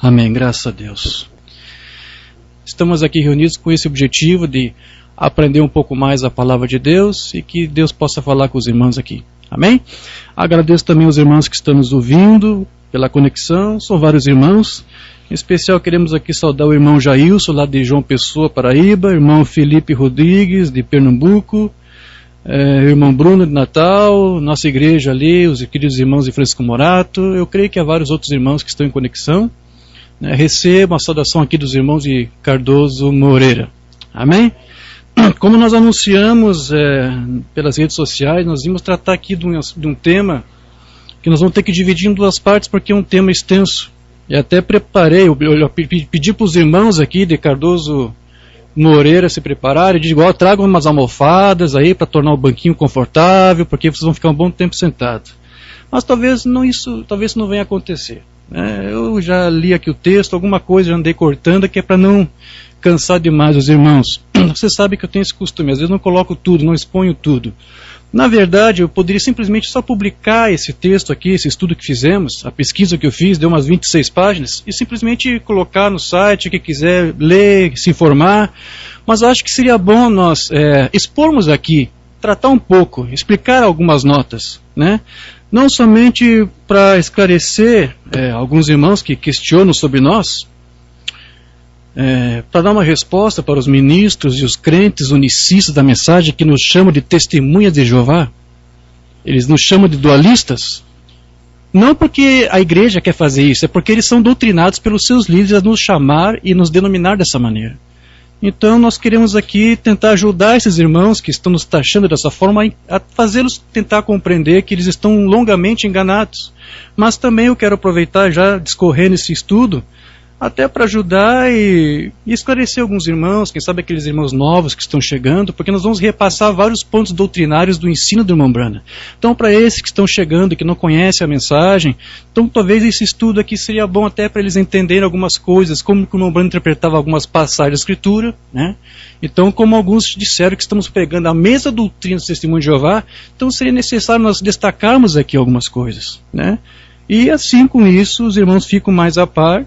Amém, graças a Deus. Estamos aqui reunidos com esse objetivo de aprender um pouco mais a palavra de Deus e que Deus possa falar com os irmãos aqui. Amém? Agradeço também aos irmãos que estão nos ouvindo pela conexão, são vários irmãos. Em especial queremos aqui saudar o irmão Jailson, lá de João Pessoa, Paraíba, irmão Felipe Rodrigues, de Pernambuco, irmão Bruno de Natal, nossa igreja ali, os queridos irmãos de Francisco Morato. Eu creio que há vários outros irmãos que estão em conexão. Recebo a saudação aqui dos irmãos de Cardoso Moreira. Amém? Como nós anunciamos pelas redes sociais, nós vamos tratar aqui de um tema que nós vamos ter que dividir em duas partes, porque é um tema extenso. E até preparei, eu pedi para os irmãos aqui de Cardoso Moreira se prepararem, e digo, tragam umas almofadas aí para tornar o banquinho confortável, porque vocês vão ficar um bom tempo sentados. Mas talvez isso não venha a acontecer. Eu já li aqui o texto, alguma coisa já andei cortando, que é para não cansar demais os irmãos. Você sabe que eu tenho esse costume, às vezes não coloco tudo, não exponho tudo. Na verdade, eu poderia simplesmente só publicar esse texto aqui, esse estudo que fizemos, a pesquisa que eu fiz, deu umas 26 páginas, e simplesmente colocar no site, quem quiser ler, se informar. Mas eu acho que seria bom nós expormos aqui, tratar um pouco, explicar algumas notas, né? Não somente para esclarecer alguns irmãos que questionam sobre nós, para dar uma resposta para os ministros e os crentes unicistas da mensagem que nos chamam de testemunhas de Jeová. Eles nos chamam de dualistas. Não porque a igreja quer fazer isso, é porque eles são doutrinados pelos seus líderes a nos chamar e nos denominar dessa maneira. Então nós queremos aqui tentar ajudar esses irmãos que estão nos taxando dessa forma a fazê-los tentar compreender que eles estão longamente enganados. Mas também eu quero aproveitar já discorrendo esse estudo até para ajudar e esclarecer alguns irmãos, quem sabe aqueles irmãos novos que estão chegando, porque nós vamos repassar vários pontos doutrinários do ensino do irmão Branham. Então, para esses que estão chegando, que não conhecem a mensagem, então talvez esse estudo aqui seria bom até para eles entenderem algumas coisas, como que o irmão Branham interpretava algumas passagens da Escritura, né? Então, como alguns disseram que estamos pegando a mesma doutrina do Testemunho de Jeová, então seria necessário nós destacarmos aqui algumas coisas, né? E assim, com isso, os irmãos ficam mais a par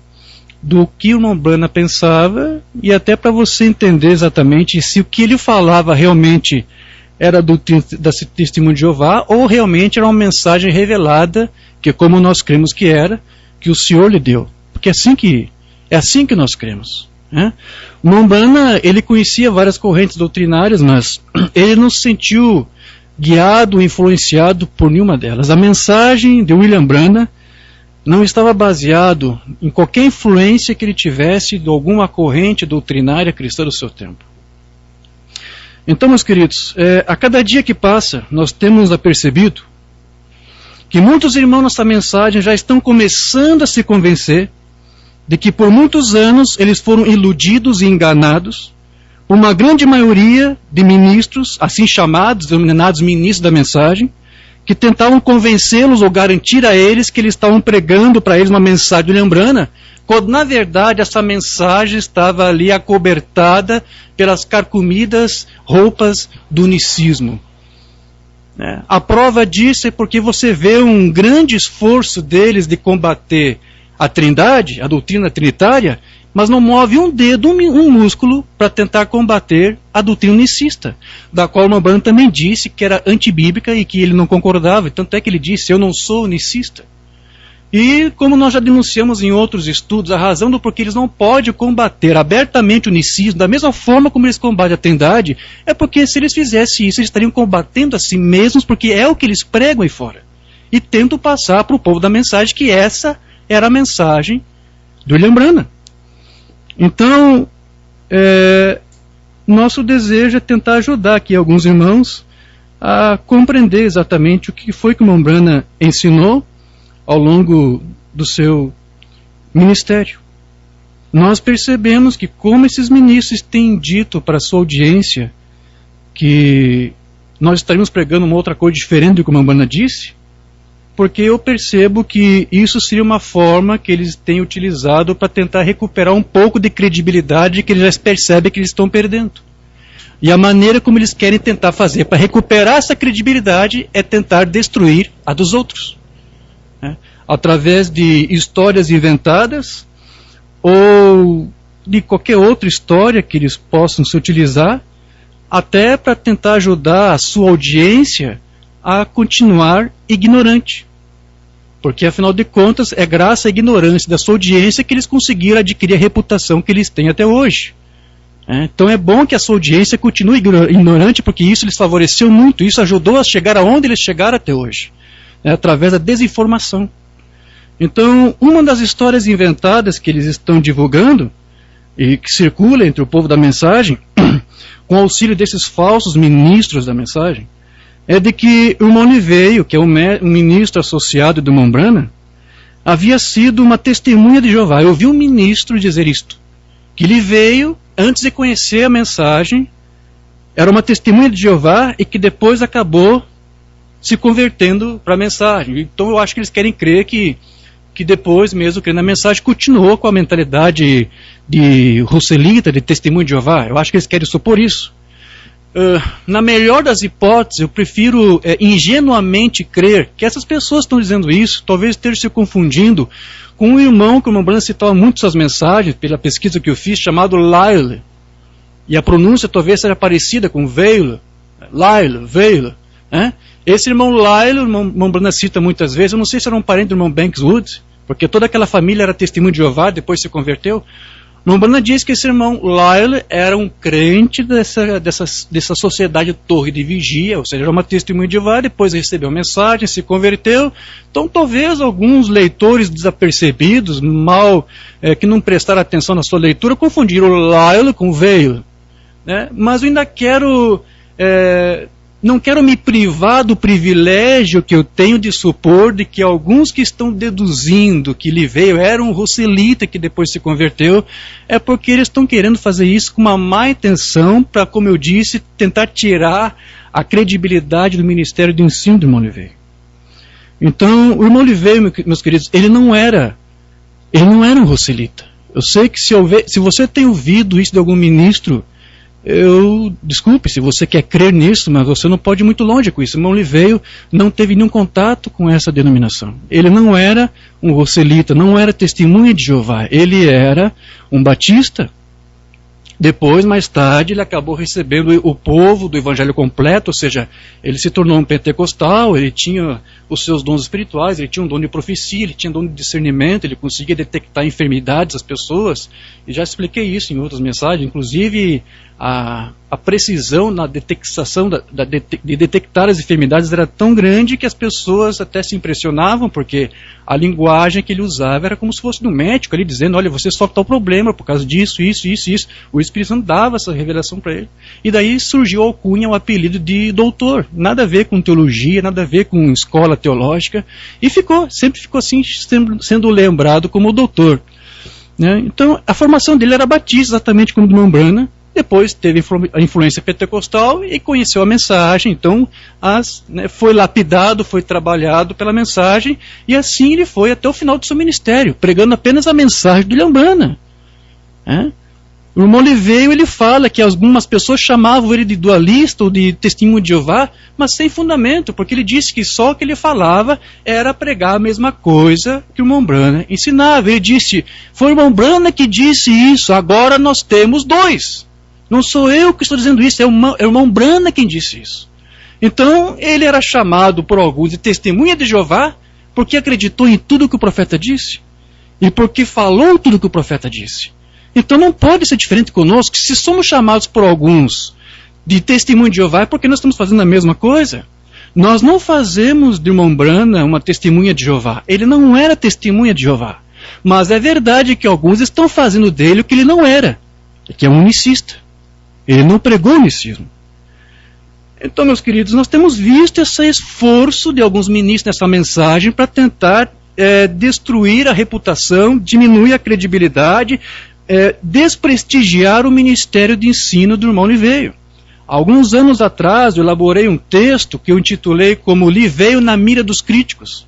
do que o irmão Branham pensava, e até para você entender exatamente se o que ele falava realmente era do Testemunho de Jeová, ou realmente era uma mensagem revelada, que como nós cremos que era, que o Senhor lhe deu. Porque é assim que nós cremos, né? O irmão Branham, ele conhecia várias correntes doutrinárias, mas ele não se sentiu guiado, influenciado por nenhuma delas. A mensagem de William Branham não estava baseado em qualquer influência que ele tivesse de alguma corrente doutrinária cristã do seu tempo. Então, meus queridos, a cada dia que passa, nós temos apercebido que muitos irmãos nessa mensagem já estão começando a se convencer de que por muitos anos eles foram iludidos e enganados por uma grande maioria de ministros, assim chamados, denominados ministros da mensagem, que tentavam convencê-los ou garantir a eles que eles estavam pregando para eles uma mensagem de William Branham, quando na verdade essa mensagem estava ali acobertada pelas carcomidas roupas do unicismo. A prova disso é porque você vê um grande esforço deles de combater a Trindade, a doutrina trinitária, mas não move um dedo, um músculo, para tentar combater a doutrina unicista, da qual o irmão Branham também disse que era antibíblica e que ele não concordava. Tanto é que ele disse, eu não sou unicista. E como nós já denunciamos em outros estudos, a razão do porquê eles não podem combater abertamente o unicismo, da mesma forma como eles combatem a Trindade, é porque se eles fizessem isso, eles estariam combatendo a si mesmos, porque é o que eles pregam aí fora. E tentam passar para o povo da mensagem que essa era a mensagem do William Branham. Então, nosso desejo é tentar ajudar aqui alguns irmãos a compreender exatamente o que foi que o irmão Branham ensinou ao longo do seu ministério. Nós percebemos que como esses ministros têm dito para a sua audiência que nós estaríamos pregando uma outra coisa diferente do que o irmão Branham disse, porque eu percebo que isso seria uma forma que eles têm utilizado para tentar recuperar um pouco de credibilidade que eles já percebem que eles estão perdendo. E a maneira como eles querem tentar fazer para recuperar essa credibilidade é tentar destruir a dos outros. Através de histórias inventadas, ou de qualquer outra história que eles possam se utilizar, até para tentar ajudar a sua audiência a continuar ignorante. Porque, afinal de contas, é graças à ignorância da sua audiência que eles conseguiram adquirir a reputação que eles têm até hoje. Então é bom que a sua audiência continue ignorante, porque isso lhes favoreceu muito, isso ajudou a chegar aonde eles chegaram até hoje, através da desinformação. Então, uma das histórias inventadas que eles estão divulgando, e que circula entre o povo da mensagem, com auxílio desses falsos ministros da mensagem, é de que o irmão Liveio, que é um ministro associado do irmão Branham, havia sido uma testemunha de Jeová. Eu ouvi um ministro dizer isto, que Liveio, antes de conhecer a mensagem, era uma testemunha de Jeová e que depois acabou se convertendo para a mensagem. Então eu acho que eles querem crer que depois, mesmo crendo na mensagem, continuou com a mentalidade de Russelita, de testemunho de Jeová. Eu acho que eles querem supor isso. Na melhor das hipóteses, eu prefiro ingenuamente crer que essas pessoas estão dizendo isso, talvez estejam se confundindo com um irmão que o irmão Branham citava muito suas mensagens, pela pesquisa que eu fiz, chamado Lyle. E a pronúncia talvez seja parecida com Veil, Lyle, Veil. Esse irmão Lyle, o irmão Branham cita muitas vezes, eu não sei se era um parente do irmão Bankswood, porque toda aquela família era testemunho de Jeová, depois se converteu. O irmão Branham diz que esse irmão Lyle era um crente dessa sociedade torre de vigia, ou seja, era uma testemunha de Jeová, depois recebeu a mensagem, se converteu. Então talvez alguns leitores desapercebidos, que não prestaram atenção na sua leitura, confundiram o Lyle com o Veil. Mas eu ainda não quero me privar do privilégio que eu tenho de supor de que alguns que estão deduzindo que Liveio era um Russelita que depois se converteu, é porque eles estão querendo fazer isso com uma má intenção para, como eu disse, tentar tirar a credibilidade do ministério de ensino do irmão Liveio. Então, o irmão Liveio, meus queridos, ele não era um Russelita. Eu sei que se você tem ouvido isso de algum ministro, desculpe se você quer crer nisso, mas você não pode ir muito longe com isso. O irmão Liveio não teve nenhum contato com essa denominação. Ele não era um Russelita, não era testemunha de Jeová. Ele era um batista. Depois, mais tarde, ele acabou recebendo o povo do evangelho completo, ou seja, ele se tornou um pentecostal, ele tinha os seus dons espirituais, ele tinha um dom de profecia, ele tinha um dom de discernimento, ele conseguia detectar enfermidades das pessoas, e já expliquei isso em outras mensagens, inclusive a precisão na detectação de detectar as enfermidades era tão grande que as pessoas até se impressionavam, porque a linguagem que ele usava era como se fosse do médico, ali dizendo, olha, você só está o problema por causa disso, isso. O Espírito Santo dava essa revelação para ele. E daí surgiu a alcunha, o apelido de doutor, nada a ver com teologia, nada a ver com escola teológica, e sempre ficou assim, sendo lembrado como doutor. Então, a formação dele era batista, exatamente como do irmão Branham. Depois teve a influência pentecostal e conheceu a mensagem, então foi lapidado, foi trabalhado pela mensagem, e assim ele foi até o final do seu ministério, pregando apenas a mensagem do William Branham. O irmão Liveio, ele fala que algumas pessoas chamavam ele de dualista ou de testemunho de Jeová, mas sem fundamento, porque ele disse que só o que ele falava era pregar a mesma coisa que o irmão Branham ensinava. Ele disse, foi o irmão Branham que disse isso, agora nós temos dois. Não sou eu que estou dizendo isso, é o irmão Branham quem disse isso. Então, ele era chamado por alguns de testemunha de Jeová, porque acreditou em tudo que o profeta disse, e porque falou tudo que o profeta disse. Então, não pode ser diferente conosco. Se somos chamados por alguns de testemunho de Jeová, é porque nós estamos fazendo a mesma coisa. Nós não fazemos de irmão Branham uma testemunha de Jeová. Ele não era testemunha de Jeová. Mas é verdade que alguns estão fazendo dele o que ele não era, que é um unicista. Ele não pregou o unicismo. Então, meus queridos, nós temos visto esse esforço de alguns ministros nessa mensagem para tentar destruir a reputação, diminuir a credibilidade, desprestigiar o ministério de ensino do irmão Liveio. Alguns anos atrás, eu elaborei um texto que eu intitulei como Liveio na mira dos críticos,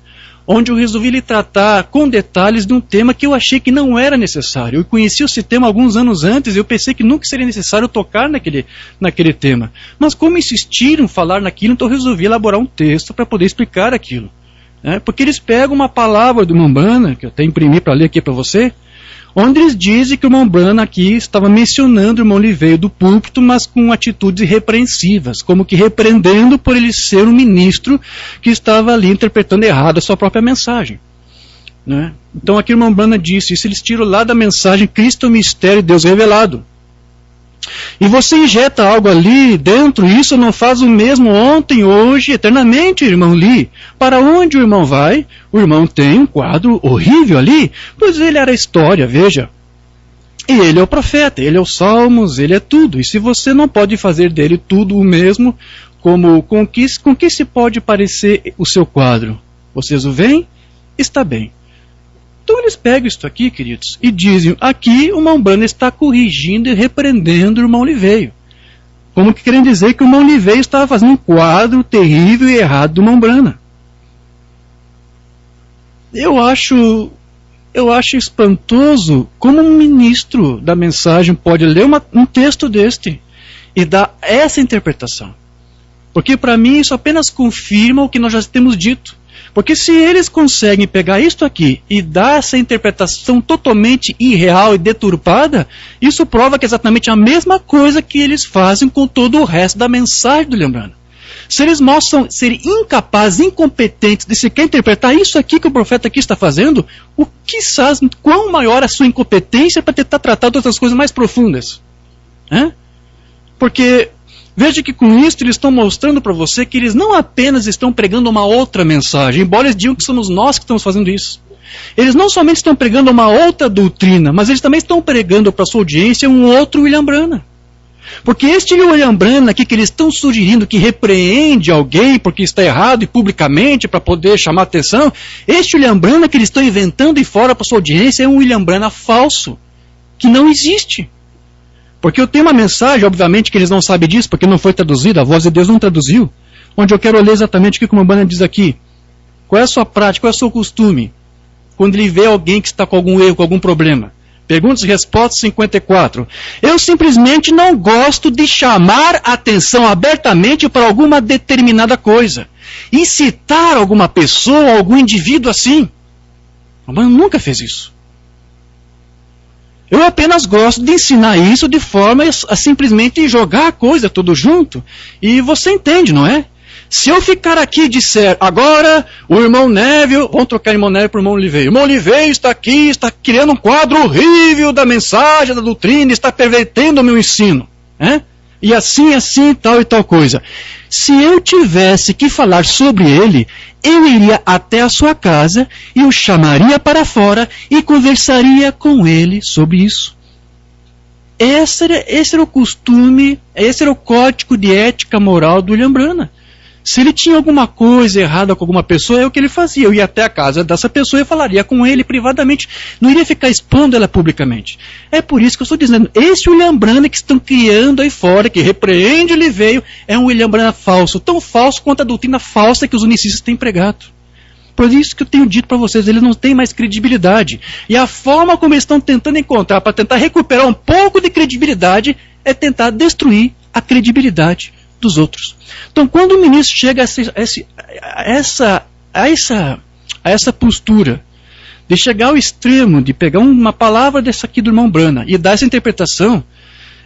onde eu resolvi lhe tratar com detalhes de um tema que eu achei que não era necessário. Eu conheci esse tema alguns anos antes e eu pensei que nunca seria necessário tocar naquele tema. Mas como insistiram em falar naquilo, então eu resolvi elaborar um texto para poder explicar aquilo. Porque eles pegam uma palavra do irmão Branham, que eu até imprimi para ler aqui para você, onde eles dizem que o irmão Branham aqui estava mencionando o irmão Liveio do púlpito, mas com atitudes repreensivas, como que repreendendo por ele ser um ministro que estava ali interpretando errado a sua própria mensagem. Né? Então aqui o irmão Branham disse, isso eles tiram lá da mensagem Cristo é o mistério de Deus revelado. E você injeta algo ali dentro, isso não faz o mesmo ontem, hoje, eternamente, irmão Lee. Para onde o irmão vai? O irmão tem um quadro horrível ali, pois ele era a história, veja. E ele é o profeta, ele é os salmos, ele é tudo. E se você não pode fazer dele tudo o mesmo, com que se pode parecer o seu quadro? Vocês o veem? Está bem. Então eles pegam isso aqui, queridos, e dizem, aqui o irmão Branham está corrigindo e repreendendo o irmão Liveio. Como que querem dizer que o irmão Liveio estava fazendo um quadro terrível e errado do irmão Branham. Eu acho espantoso como um ministro da mensagem pode ler um texto deste e dar essa interpretação. Porque para mim isso apenas confirma o que nós já temos dito. Porque se eles conseguem pegar isto aqui e dar essa interpretação totalmente irreal e deturpada, isso prova que é exatamente a mesma coisa que eles fazem com todo o resto da mensagem do William Branham. Se eles mostram serem incapazes, incompetentes de sequer interpretar isso aqui que o profeta aqui está fazendo, o que sabe, quão maior a sua incompetência para tentar tratar de outras coisas mais profundas? Porque veja que com isso eles estão mostrando para você que eles não apenas estão pregando uma outra mensagem, embora eles digam que somos nós que estamos fazendo isso. Eles não somente estão pregando uma outra doutrina, mas eles também estão pregando para a sua audiência um outro William Branham. Porque este William Branham aqui que eles estão sugerindo que repreende alguém porque está errado e publicamente para poder chamar atenção, este William Branham que eles estão inventando e fora para a sua audiência é um William Branham falso, que não existe. Porque eu tenho uma mensagem, obviamente que eles não sabem disso, porque não foi traduzida, a voz de Deus não traduziu, onde eu quero ler exatamente o que o irmão Branham diz aqui. Qual é a sua prática, qual é o seu costume? Quando ele vê alguém que está com algum erro, com algum problema. Perguntas e respostas 54. Eu simplesmente não gosto de chamar atenção abertamente para alguma determinada coisa. E citar alguma pessoa, algum indivíduo assim. O Branham nunca fez isso. Eu apenas gosto de ensinar isso de forma a simplesmente jogar a coisa tudo junto. E você entende, não é? Se eu ficar aqui e disser, agora o irmão Neville, vamos trocar o irmão Neville para o irmão Liveio. O irmão Liveio está aqui, está criando um quadro horrível da mensagem, da doutrina, está pervertendo o meu ensino. E assim, tal e tal coisa. Se eu tivesse que falar sobre ele, eu iria até a sua casa e o chamaria para fora e conversaria com ele sobre isso. Esse era o costume, esse era o código de ética moral do William Branham. Se ele tinha alguma coisa errada com alguma pessoa, é o que ele fazia. Eu ia até a casa dessa pessoa e falaria com ele privadamente. Não iria ficar expondo ela publicamente. É por isso que eu estou dizendo, esse William Branham que estão criando aí fora, que repreende ele veio, é um William Branham falso. Tão falso quanto a doutrina falsa que os unicistas têm pregado. Por isso que eu tenho dito para vocês, eles não têm mais credibilidade. E a forma como eles estão tentando encontrar, para tentar recuperar um pouco de credibilidade, é tentar destruir a credibilidade dos outros. Então, quando o ministro chega a essa postura de chegar ao extremo de pegar uma palavra dessa aqui do irmão Branham e dar essa interpretação,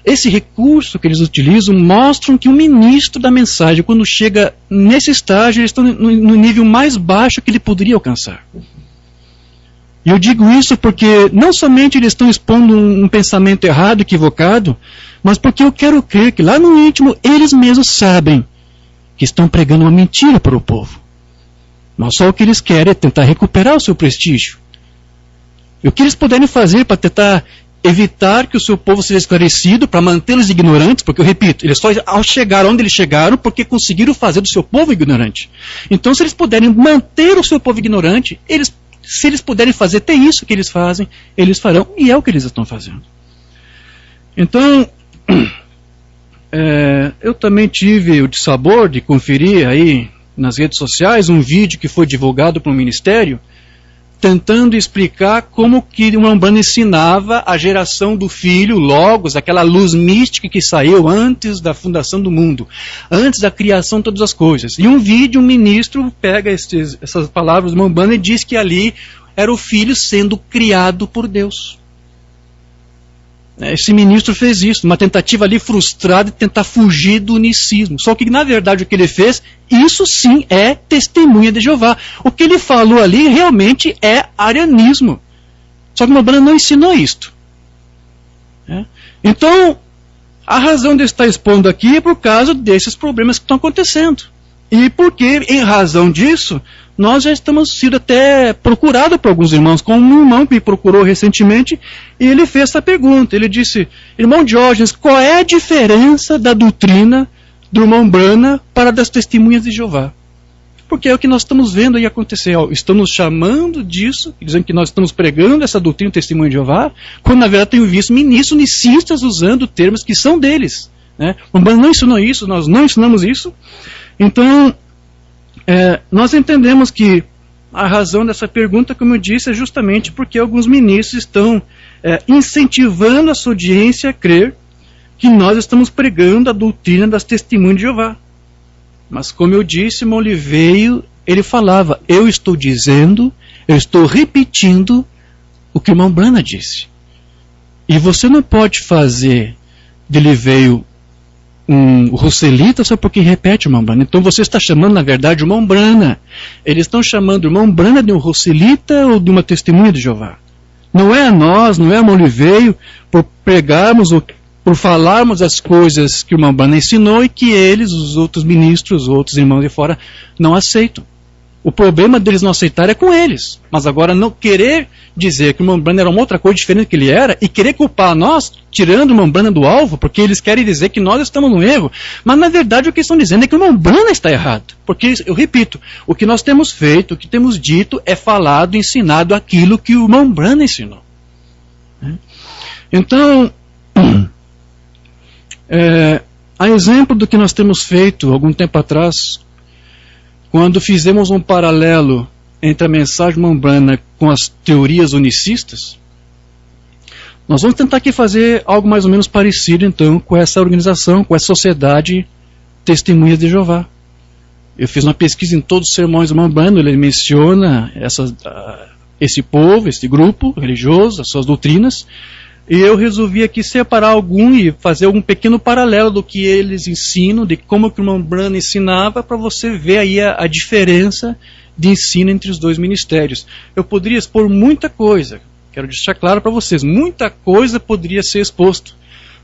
esse recurso que eles utilizam mostram que o ministro da mensagem, quando chega nesse estágio, eles estão no nível mais baixo que ele poderia alcançar. E eu digo isso porque não somente eles estão expondo um pensamento errado, equivocado, mas porque eu quero crer que lá no íntimo eles mesmos sabem que estão pregando uma mentira para o povo. Mas só o que eles querem é tentar recuperar o seu prestígio. E o que eles puderem fazer para tentar evitar que o seu povo seja esclarecido, para mantê-los ignorantes, porque eu repito, eles só chegaram onde eles chegaram porque conseguiram fazer do seu povo ignorante. Então, se eles puderem manter o seu povo ignorante, se eles puderem fazer até isso que eles fazem, eles farão, e é o que eles estão fazendo. Então, eu também tive o dissabor de conferir aí nas redes sociais um vídeo que foi divulgado para o Ministério, tentando explicar como que o irmão Branham ensinava a geração do Filho, Logos, aquela luz mística que saiu antes da fundação do mundo, antes da criação de todas as coisas. E um vídeo, um ministro pega essas palavras do irmão Branham e diz que ali era o Filho sendo criado por Deus. Esse ministro fez isso, uma tentativa ali frustrada de tentar fugir do unicismo. Só que, na verdade, o que ele fez, isso sim é testemunha de Jeová. O que ele falou ali realmente é arianismo. Só que o Umbanda não ensinou isto. Então, a razão de estar expondo aqui é por causa desses problemas que estão acontecendo. E porque, em razão disso, nós já estamos sido até procurados por alguns irmãos, como um irmão que me procurou recentemente, e ele fez essa pergunta. Ele disse: irmão Diógenes, qual é a diferença da doutrina do irmão Brana para das testemunhas de Jeová? Porque é o que nós estamos vendo aí acontecer. Estão nos chamando disso, dizendo que nós estamos pregando essa doutrina do testemunho de Jeová, quando na verdade tenho visto ministros unicistas usando termos que são deles. O Umbanda não ensinou isso, nós não ensinamos isso. Então, nós entendemos que a razão dessa pergunta, como eu disse, é justamente porque alguns ministros estão incentivando a sua audiência a crer que nós estamos pregando a doutrina das testemunhas de Jeová. Mas como eu disse, irmão Oliveira, ele falava: eu estou dizendo, eu estou repetindo o que o irmão Brana disse. E você não pode fazer de Oliveira um Russelita só porque repete o irmão Brana. Então você está chamando, na verdade, o irmão Brana. Eles estão chamando o irmão Brana de um Russelita ou de uma testemunha de Jeová. Não é a nós, não é a irmão Oliveira, por pregarmos por falarmos as coisas que o irmão Brana ensinou e que eles, os outros ministros, os outros irmãos de fora, não aceitam. O problema deles não aceitar é com eles. Mas agora não querer dizer que o irmão Brana era uma outra coisa diferente do que ele era e querer culpar nós, tirando o irmão Brana do alvo, porque eles querem dizer que nós estamos no erro. Mas na verdade o que estão dizendo é que o irmão Brana está errado. Porque, eu repito, o que nós temos feito, o que temos dito é falado, ensinado aquilo que o irmão Brana ensinou. Então, a exemplo do que nós temos feito algum tempo atrás, quando fizemos um paralelo entre a mensagem do irmão Brana com as teorias unicistas, nós vamos tentar aqui fazer algo mais ou menos parecido então com essa organização, com essa sociedade Testemunhas de Jeová. Eu fiz uma pesquisa em todos os sermões do irmão Brana, ele menciona esse povo, esse grupo religioso, as suas doutrinas. E eu resolvi aqui separar algum e fazer um pequeno paralelo do que eles ensinam, de como que o irmão Brana ensinava, para você ver aí a diferença de ensino entre os dois ministérios. Eu poderia expor muita coisa, quero deixar claro para vocês, muita coisa poderia ser exposto,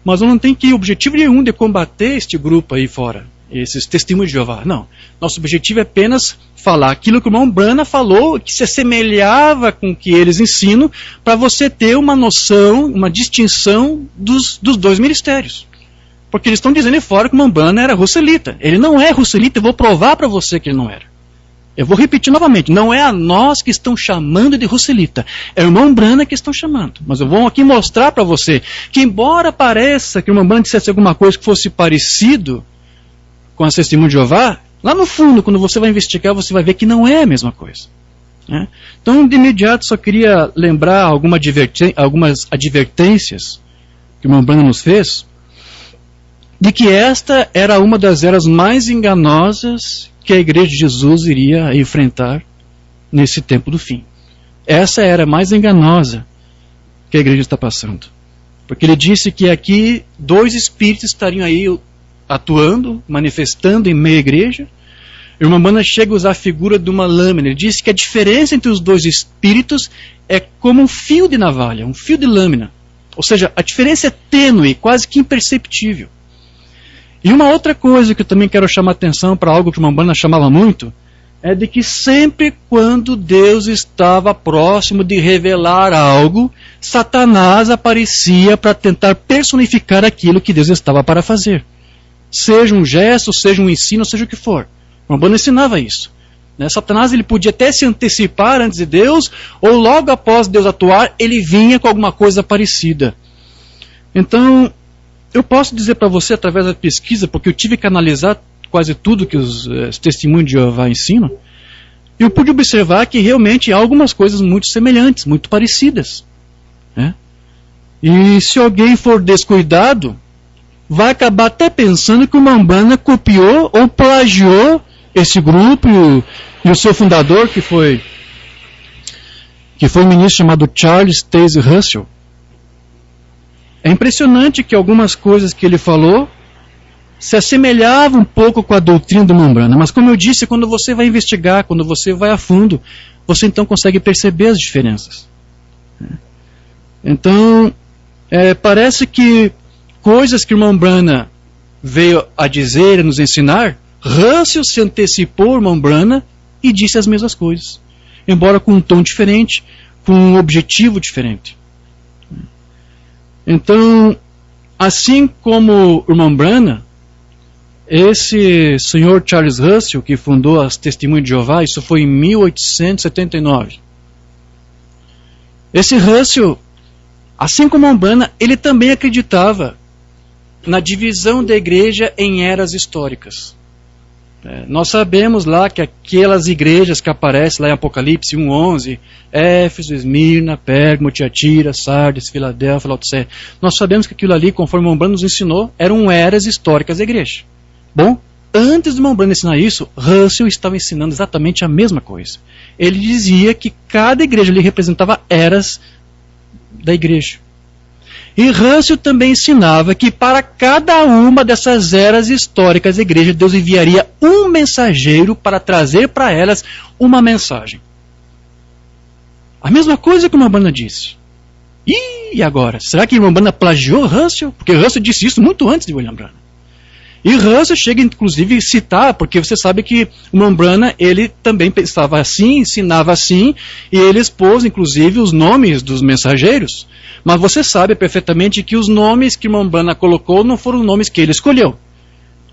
mas eu não tenho objetivo nenhum de combater este grupo aí fora, esses testemunhos de Jeová. Não, nosso objetivo é apenas falar aquilo que o irmão Brana falou, que se assemelhava com o que eles ensinam, para você ter uma noção, uma distinção dos dois ministérios. Porque eles estão dizendo aí fora que o irmão Brana era Russelita. Ele não é Russelita, eu vou provar para você que ele não era. Eu vou repetir novamente, não é a nós que estão chamando de Russelita, é o irmão Brana que estão chamando. Mas eu vou aqui mostrar para você que, embora pareça que o irmão Brana dissesse alguma coisa que fosse parecido com a testemunha de Jeová, lá no fundo, quando você vai investigar, você vai ver que não é a mesma coisa. Então, de imediato, só queria lembrar algumas advertências que o irmão Brana nos fez, de que esta era uma das eras mais enganosas que a Igreja de Jesus iria enfrentar nesse tempo do fim. Essa era a mais enganosa que a Igreja está passando. Porque ele disse que aqui 2 espíritos estariam aí atuando, manifestando em meio à igreja. O irmão Brana chega a usar a figura de uma lâmina. Ele disse que a diferença entre os 2 espíritos é como um fio de navalha, um fio de lâmina. Ou seja, a diferença é tênue, quase que imperceptível. E uma outra coisa que eu também quero chamar a atenção para algo que o irmão Brana chamava muito, é de que sempre quando Deus estava próximo de revelar algo, Satanás aparecia para tentar personificar aquilo que Deus estava para fazer. Seja um gesto, seja um ensino, seja o que for. O irmão Brana ensinava isso. Satanás ele podia até se antecipar antes de Deus, ou logo após Deus atuar, ele vinha com alguma coisa parecida. Então, eu posso dizer para você, através da pesquisa, porque eu tive que analisar quase tudo que os testemunhos de Jeová ensinam, eu pude observar que realmente há algumas coisas muito semelhantes, muito parecidas. E se alguém for descuidado, vai acabar até pensando que o irmão Brana copiou ou plagiou esse grupo e o seu fundador, que foi um ministro chamado Charles Taze Russell. É impressionante que algumas coisas que ele falou se assemelhavam um pouco com a doutrina do irmão Branham, mas como eu disse, quando você vai investigar, quando você vai a fundo, você então consegue perceber as diferenças. Então, parece que coisas que o irmão Branham veio a dizer, a nos ensinar, Russell se antecipou ao irmão Branham e disse as mesmas coisas, embora com um tom diferente, com um objetivo diferente. Então, assim como o irmão Branham, esse senhor Charles Russell, que fundou as Testemunhas de Jeová, isso foi em 1879. Esse Russell, assim como o irmão Branham, ele também acreditava na divisão da igreja em eras históricas. Nós sabemos lá que aquelas igrejas que aparecem lá em Apocalipse 1:11, Éfeso, Esmirna, Pérgamo, Tiatira, Sardes, Filadélfia, Laodiceia, nós sabemos que aquilo ali, conforme o irmão Branham nos ensinou, eram eras históricas da igreja. Bom, antes do irmão Branham ensinar isso, Russell estava ensinando exatamente a mesma coisa. Ele dizia que cada igreja ali representava eras da igreja. E Russell também ensinava que para cada uma dessas eras históricas da igreja, Deus enviaria um mensageiro para trazer para elas uma mensagem. A mesma coisa que o irmão Branham disse. E agora? Será que o irmão Branham plagiou Russell? Porque Russell disse isso muito antes de William Branham. E Russell chega inclusive a citar, porque você sabe que o irmão Branham, ele também pensava assim, ensinava assim, e ele expôs inclusive os nomes dos mensageiros. Mas você sabe perfeitamente que os nomes que o irmão Branham colocou não foram nomes que ele escolheu.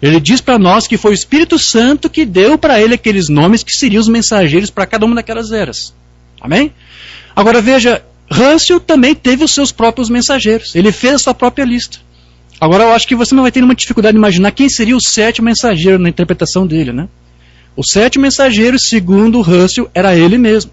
Ele diz para nós que foi o Espírito Santo que deu para ele aqueles nomes que seriam os mensageiros para cada uma daquelas eras. Amém? Agora veja, Russell também teve os seus próprios mensageiros. Ele fez a sua própria lista. Agora eu acho que você não vai ter nenhuma dificuldade de imaginar quem seria o sétimo mensageiro na interpretação dele, né? O sétimo mensageiro, segundo Russell, era ele mesmo.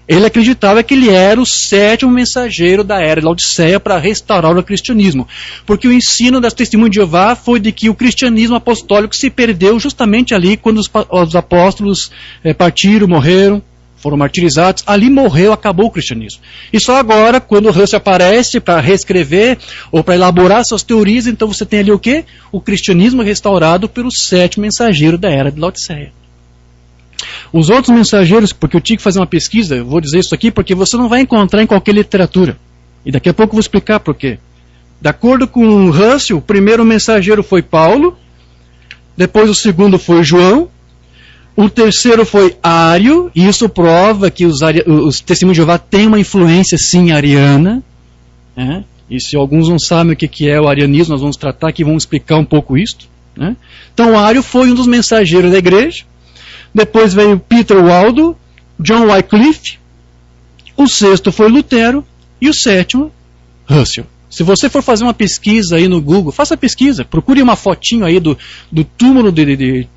Ele acreditava que ele era o sétimo mensageiro da era de Laodiceia para restaurar o cristianismo. Porque o ensino das Testemunhas de Jeová foi de que o cristianismo apostólico se perdeu justamente ali quando os apóstolos partiram, morreram, foram martirizados. Ali morreu, acabou o cristianismo. E só agora, quando Russell aparece para reescrever ou para elaborar suas teorias, então você tem ali o quê? O cristianismo restaurado pelo sétimo mensageiro da era de Laodiceia. Os outros mensageiros, porque eu tinha que fazer uma pesquisa, eu vou dizer isso aqui porque você não vai encontrar em qualquer literatura. E daqui a pouco eu vou explicar por quê. De acordo com Russell, o primeiro mensageiro foi Paulo, depois o segundo foi João, o terceiro foi Ário, e isso prova que os Testemunhos de Jeová têm uma influência sim ariana. E se alguns não sabem o que é o arianismo, nós vamos tratar aqui, vamos explicar um pouco isso. Então Ário foi um dos mensageiros da igreja. Depois veio Peter Waldo, John Wycliffe, o sexto foi Lutero e o sétimo, Russell. Se você for fazer uma pesquisa aí no Google, faça a pesquisa, procure uma fotinho aí do túmulo de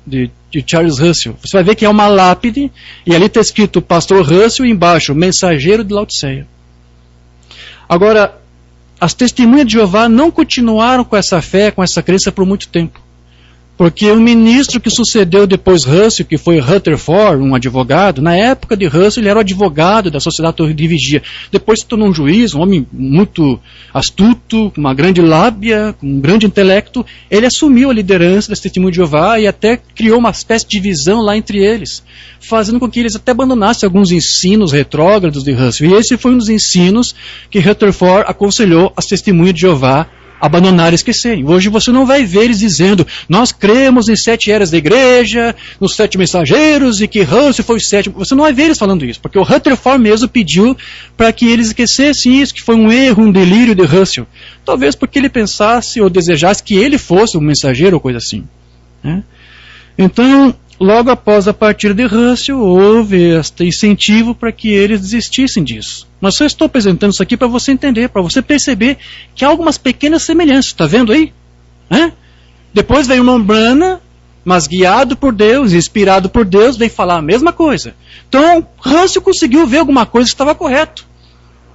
Charles Russell. Você vai ver que é uma lápide e ali está escrito Pastor Russell e embaixo, mensageiro de Laodiceia. Agora, as Testemunhas de Jeová não continuaram com essa fé, com essa crença por muito tempo. Porque o ministro que sucedeu depois Russell, que foi Rutherford, um advogado, na época de Russell ele era o advogado da Sociedade Torre de Vigia. Depois se tornou um juiz, um homem muito astuto, com uma grande lábia, com um grande intelecto. Ele assumiu a liderança das Testemunhas de Jeová e até criou uma espécie de divisão lá entre eles, fazendo com que eles até abandonassem alguns ensinos retrógrados de Russell. E esse foi um dos ensinos que Rutherford aconselhou as Testemunhas de Jeová abandonar e esquecerem. Hoje você não vai ver eles dizendo, nós cremos em 7 eras da igreja, nos 7 mensageiros, e que Russell foi o sétimo. Você não vai ver eles falando isso, porque o Rutherford mesmo pediu para que eles esquecessem isso, que foi um erro, um delírio de Russell. Talvez porque ele pensasse ou desejasse que ele fosse um mensageiro ou coisa assim. Então, logo após a partida de Russell, houve este incentivo para que eles desistissem disso. Mas só estou apresentando isso aqui para você entender, para você perceber que há algumas pequenas semelhanças. Está vendo aí? Depois veio o irmão Branham, mas guiado por Deus, inspirado por Deus, veio falar a mesma coisa. Então, Russell conseguiu ver alguma coisa que estava correto.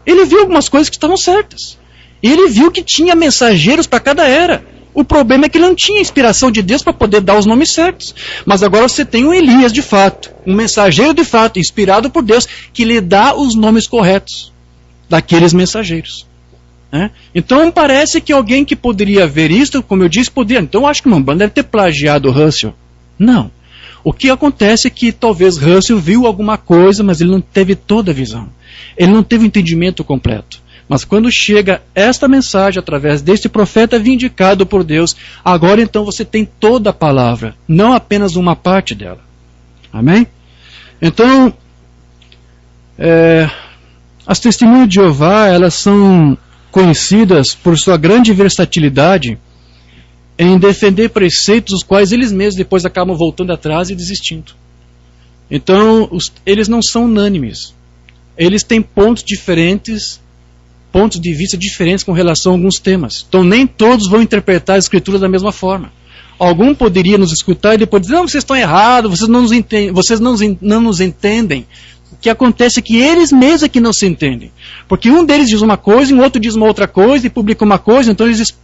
Ele viu algumas coisas que estavam certas. E ele viu que tinha mensageiros para cada era. O problema é que ele não tinha inspiração de Deus para poder dar os nomes certos. Mas agora você tem um Elias de fato, um mensageiro de fato, inspirado por Deus, que lhe dá os nomes corretos daqueles mensageiros. Né? Então parece que alguém que poderia ver isso, como eu disse, poderia. Então eu acho que o Rembrandt deve ter plagiado o Russell. Não. O que acontece é que talvez Russell viu alguma coisa, mas ele não teve toda a visão. Ele não teve o entendimento completo. Mas quando chega esta mensagem através deste profeta vindicado por Deus, agora então você tem toda a palavra, não apenas uma parte dela. Amém? Então, as testemunhas de Jeová, elas são conhecidas por sua grande versatilidade em defender preceitos os quais eles mesmos depois acabam voltando atrás e desistindo. Então, eles não são unânimes. Eles têm pontos de vista diferentes com relação a alguns temas. Então, nem todos vão interpretar a Escritura da mesma forma. Algum poderia nos escutar e depois dizer, não, vocês estão errados, vocês não nos entendem. O que acontece é que eles mesmos é que não se entendem. Porque um deles diz uma coisa, e o outro diz uma outra coisa, e publica uma coisa, então eles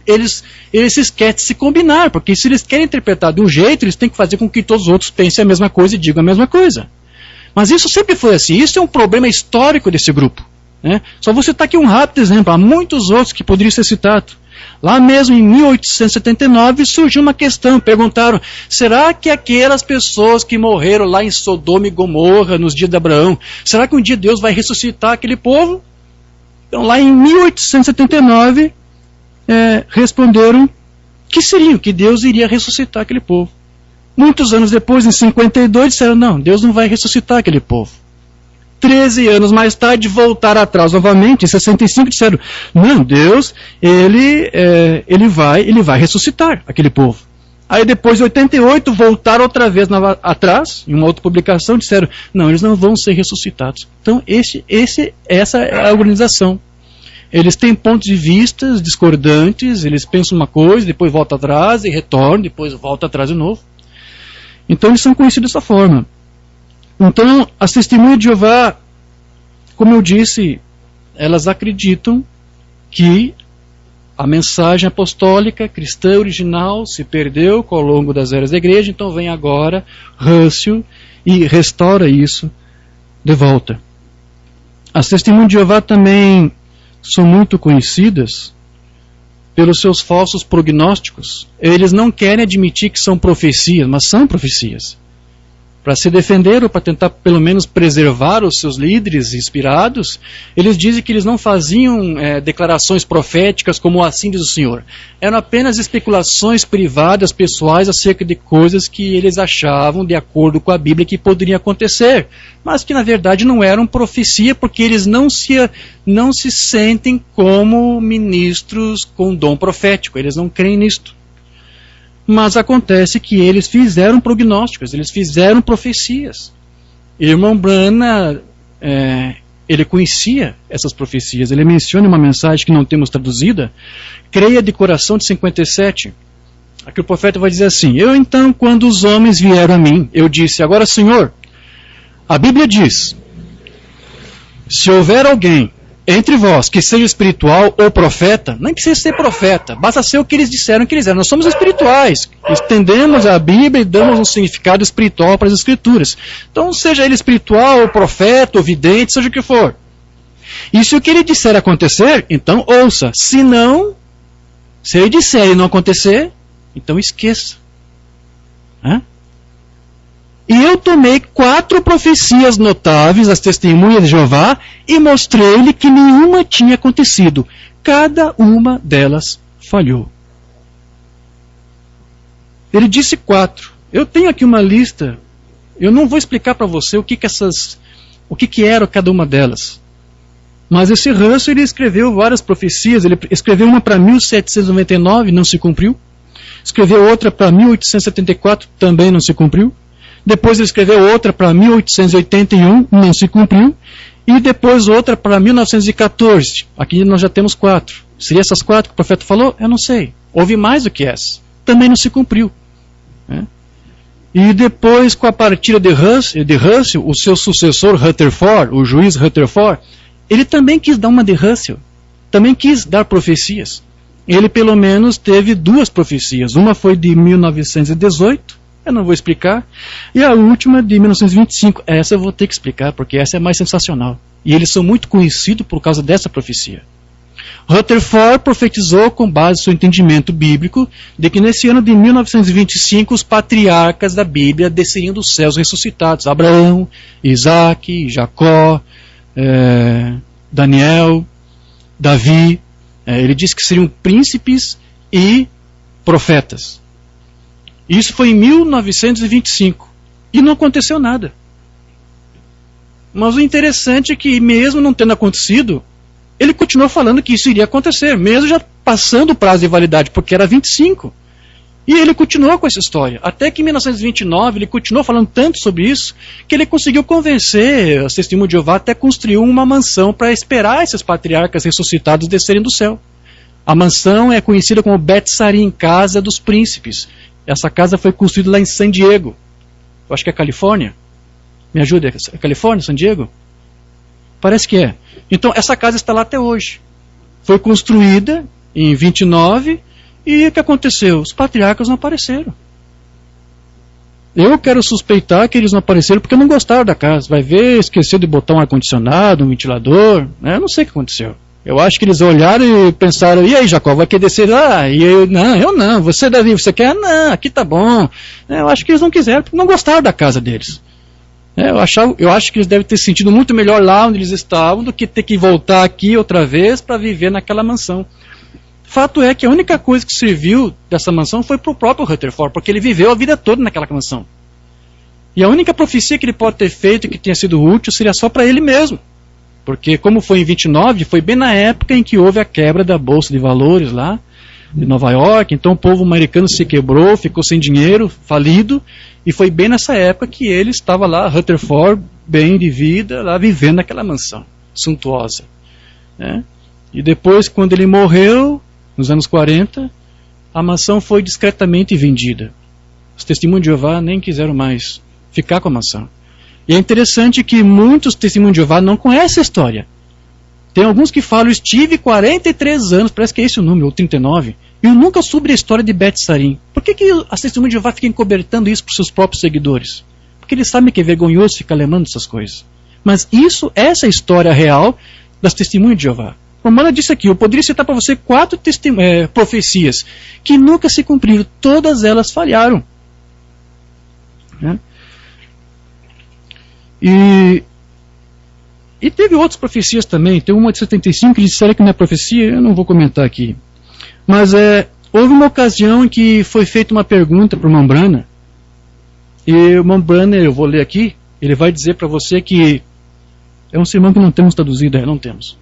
se esquecem de se combinar. Porque se eles querem interpretar de um jeito, eles têm que fazer com que todos os outros pensem a mesma coisa e digam a mesma coisa. Mas isso sempre foi assim. Isso é um problema histórico desse grupo. Né? Só vou citar aqui um rápido exemplo. Há muitos outros que poderiam ser citados. Lá mesmo em 1879 surgiu uma questão, perguntaram, será que aquelas pessoas que morreram lá em Sodoma e Gomorra nos dias de Abraão, será que um dia Deus vai ressuscitar aquele povo? Então lá em 1879 responderam que seriam, que Deus iria ressuscitar aquele povo. Muitos anos depois, em 52, disseram, não, Deus não vai ressuscitar aquele povo. 13 anos mais tarde, voltaram atrás novamente, em 65 disseram, não, Deus, ele vai ressuscitar aquele povo. Aí depois, em 88, voltaram outra vez atrás, em uma outra publicação, disseram, não, eles não vão ser ressuscitados. Então, essa é a organização. Eles têm pontos de vista discordantes, eles pensam uma coisa, depois voltam atrás e retornam, depois voltam atrás de novo. Então, eles são conhecidos dessa forma. Então, as testemunhas de Jeová, como eu disse, elas acreditam que a mensagem apostólica cristã original se perdeu ao longo das eras da igreja, então vem agora Russell e restaura isso de volta. As testemunhas de Jeová também são muito conhecidas pelos seus falsos prognósticos. Eles não querem admitir que são profecias, mas são profecias. Para se defender ou para tentar pelo menos preservar os seus líderes inspirados, eles dizem que eles não faziam declarações proféticas como assim diz o Senhor. Eram apenas especulações privadas, pessoais, acerca de coisas que eles achavam, de acordo com a Bíblia, que poderiam acontecer, mas que na verdade não eram profecia, porque eles não se sentem como ministros com dom profético, eles não creem nisto. Mas acontece que eles fizeram prognósticos, eles fizeram profecias. E o irmão Branham, ele conhecia essas profecias. Ele menciona uma mensagem que não temos traduzida, creia de coração de 57. Aqui o profeta vai dizer assim, eu então, quando os homens vieram a mim, eu disse, agora Senhor, a Bíblia diz, se houver alguém entre vós que seja espiritual ou profeta, nem precisa ser profeta, basta ser o que eles disseram que eles eram. Nós somos espirituais, estendemos a Bíblia e damos um significado espiritual para as Escrituras. Então, seja ele espiritual, ou profeta, ou vidente, seja o que for. E se o que ele disser acontecer, então ouça. Se ele disser e não acontecer, então esqueça. E eu tomei 4 profecias notáveis, as testemunhas de Jeová, e mostrei-lhe que nenhuma tinha acontecido. Cada uma delas falhou. Ele disse 4. Eu tenho aqui uma lista. Eu não vou explicar para você o que era cada uma delas. Mas esse Russell, ele escreveu várias profecias. Ele escreveu uma para 1799, não se cumpriu. Escreveu outra para 1874, também não se cumpriu. Depois ele escreveu outra para 1881, não se cumpriu. E depois outra para 1914. Aqui nós já temos 4. Seria essas 4 que o profeta falou? Eu não sei. Houve mais do que essa. Também não se cumpriu. E depois, com a partida de Russell, o seu sucessor Rutherford, o juiz Rutherford, ele também quis dar uma de Russell. Também quis dar profecias. Ele pelo menos teve 2 profecias. Uma foi de 1918. Eu não vou explicar. E a última de 1925. Essa eu vou ter que explicar, porque essa é mais sensacional. E eles são muito conhecidos por causa dessa profecia. Rutherford profetizou com base no seu entendimento bíblico de que nesse ano de 1925 os patriarcas da Bíblia desceriam dos céus ressuscitados. Abraão, Isaac, Jacó, Daniel, Davi. Ele disse que seriam príncipes e profetas. Isso foi em 1925. E não aconteceu nada. Mas o interessante é que mesmo não tendo acontecido, ele continuou falando que isso iria acontecer, mesmo já passando o prazo de validade, porque era 25. E ele continuou com essa história. Até que em 1929 ele continuou falando tanto sobre isso, que ele conseguiu convencer as Testemunhas de Jeová, até construiu uma mansão para esperar esses patriarcas ressuscitados descerem do céu. A mansão é conhecida como Bet-Sarim, Casa dos Príncipes. Essa casa foi construída lá em San Diego. Eu acho que é Califórnia. Me ajuda, é Califórnia, San Diego? Parece que é. Então, essa casa está lá até hoje. Foi construída em 29 e o que aconteceu? Os patriarcas não apareceram. Eu quero suspeitar que eles não apareceram porque não gostaram da casa. Vai ver, esqueceu de botar um ar-condicionado, um ventilador. Eu não sei o que aconteceu. Eu acho que eles olharam e pensaram, e aí, Jacó, vai querer descer lá? E eu não. Você, Davi, você quer? Não, aqui tá bom. Eu acho que eles não quiseram, porque não gostaram da casa deles. Eu acho que eles devem ter sentido muito melhor lá onde eles estavam do que ter que voltar aqui outra vez para viver naquela mansão. Fato é que a única coisa que serviu dessa mansão foi para o próprio Rutherford, porque ele viveu a vida toda naquela mansão. E a única profecia que ele pode ter feito que tenha sido útil seria só para ele mesmo. Porque como foi em 29, foi bem na época em que houve a quebra da Bolsa de Valores lá, de Nova York, então o povo americano se quebrou, ficou sem dinheiro, falido, e foi bem nessa época que ele estava lá, Rutherford, bem de vida, lá vivendo naquela mansão suntuosa. E depois, quando ele morreu, nos anos 40, a mansão foi discretamente vendida. Os Testemunhos de Jeová nem quiseram mais ficar com a mansão. E é interessante que muitos Testemunhos de Jeová não conhecem a história. Tem alguns que falam, estive 43 anos, parece que é esse o número, ou 39, e eu nunca soube a história de Bet-Sarim. Por que as Testemunhas de Jeová ficam encobertando isso para os seus próprios seguidores? Porque eles sabem que é vergonhoso ficar lembrando dessas coisas. Mas essa é a história real das Testemunhas de Jeová. Romana disse aqui, eu poderia citar para você 4 profecias que nunca se cumpriram, todas elas falharam. E teve outras profecias também, tem uma de 75 que disseram que não é profecia, eu não vou comentar aqui. Mas houve uma ocasião em que foi feita uma pergunta para o Mambrana, e o Mambrana, eu vou ler aqui, ele vai dizer para você que é um sermão que não temos traduzido, não temos.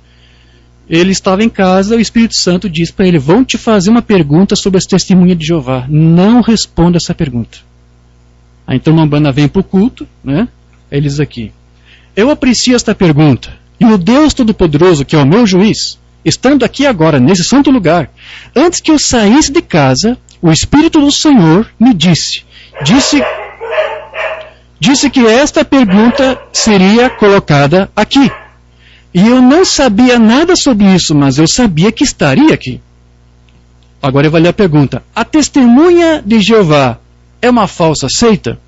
Ele estava em casa, o Espírito Santo disse para ele, vão te fazer uma pergunta sobre as Testemunhas de Jeová, não responda essa pergunta. Aí então o Mambrana vem para o culto, Ele diz aqui, eu aprecio esta pergunta, e o Deus Todo-Poderoso, que é o meu juiz, estando aqui agora, nesse santo lugar, antes que eu saísse de casa, o Espírito do Senhor me disse que esta pergunta seria colocada aqui. E eu não sabia nada sobre isso, mas eu sabia que estaria aqui. Agora eu vou ler a pergunta. A Testemunha de Jeová é uma falsa seita?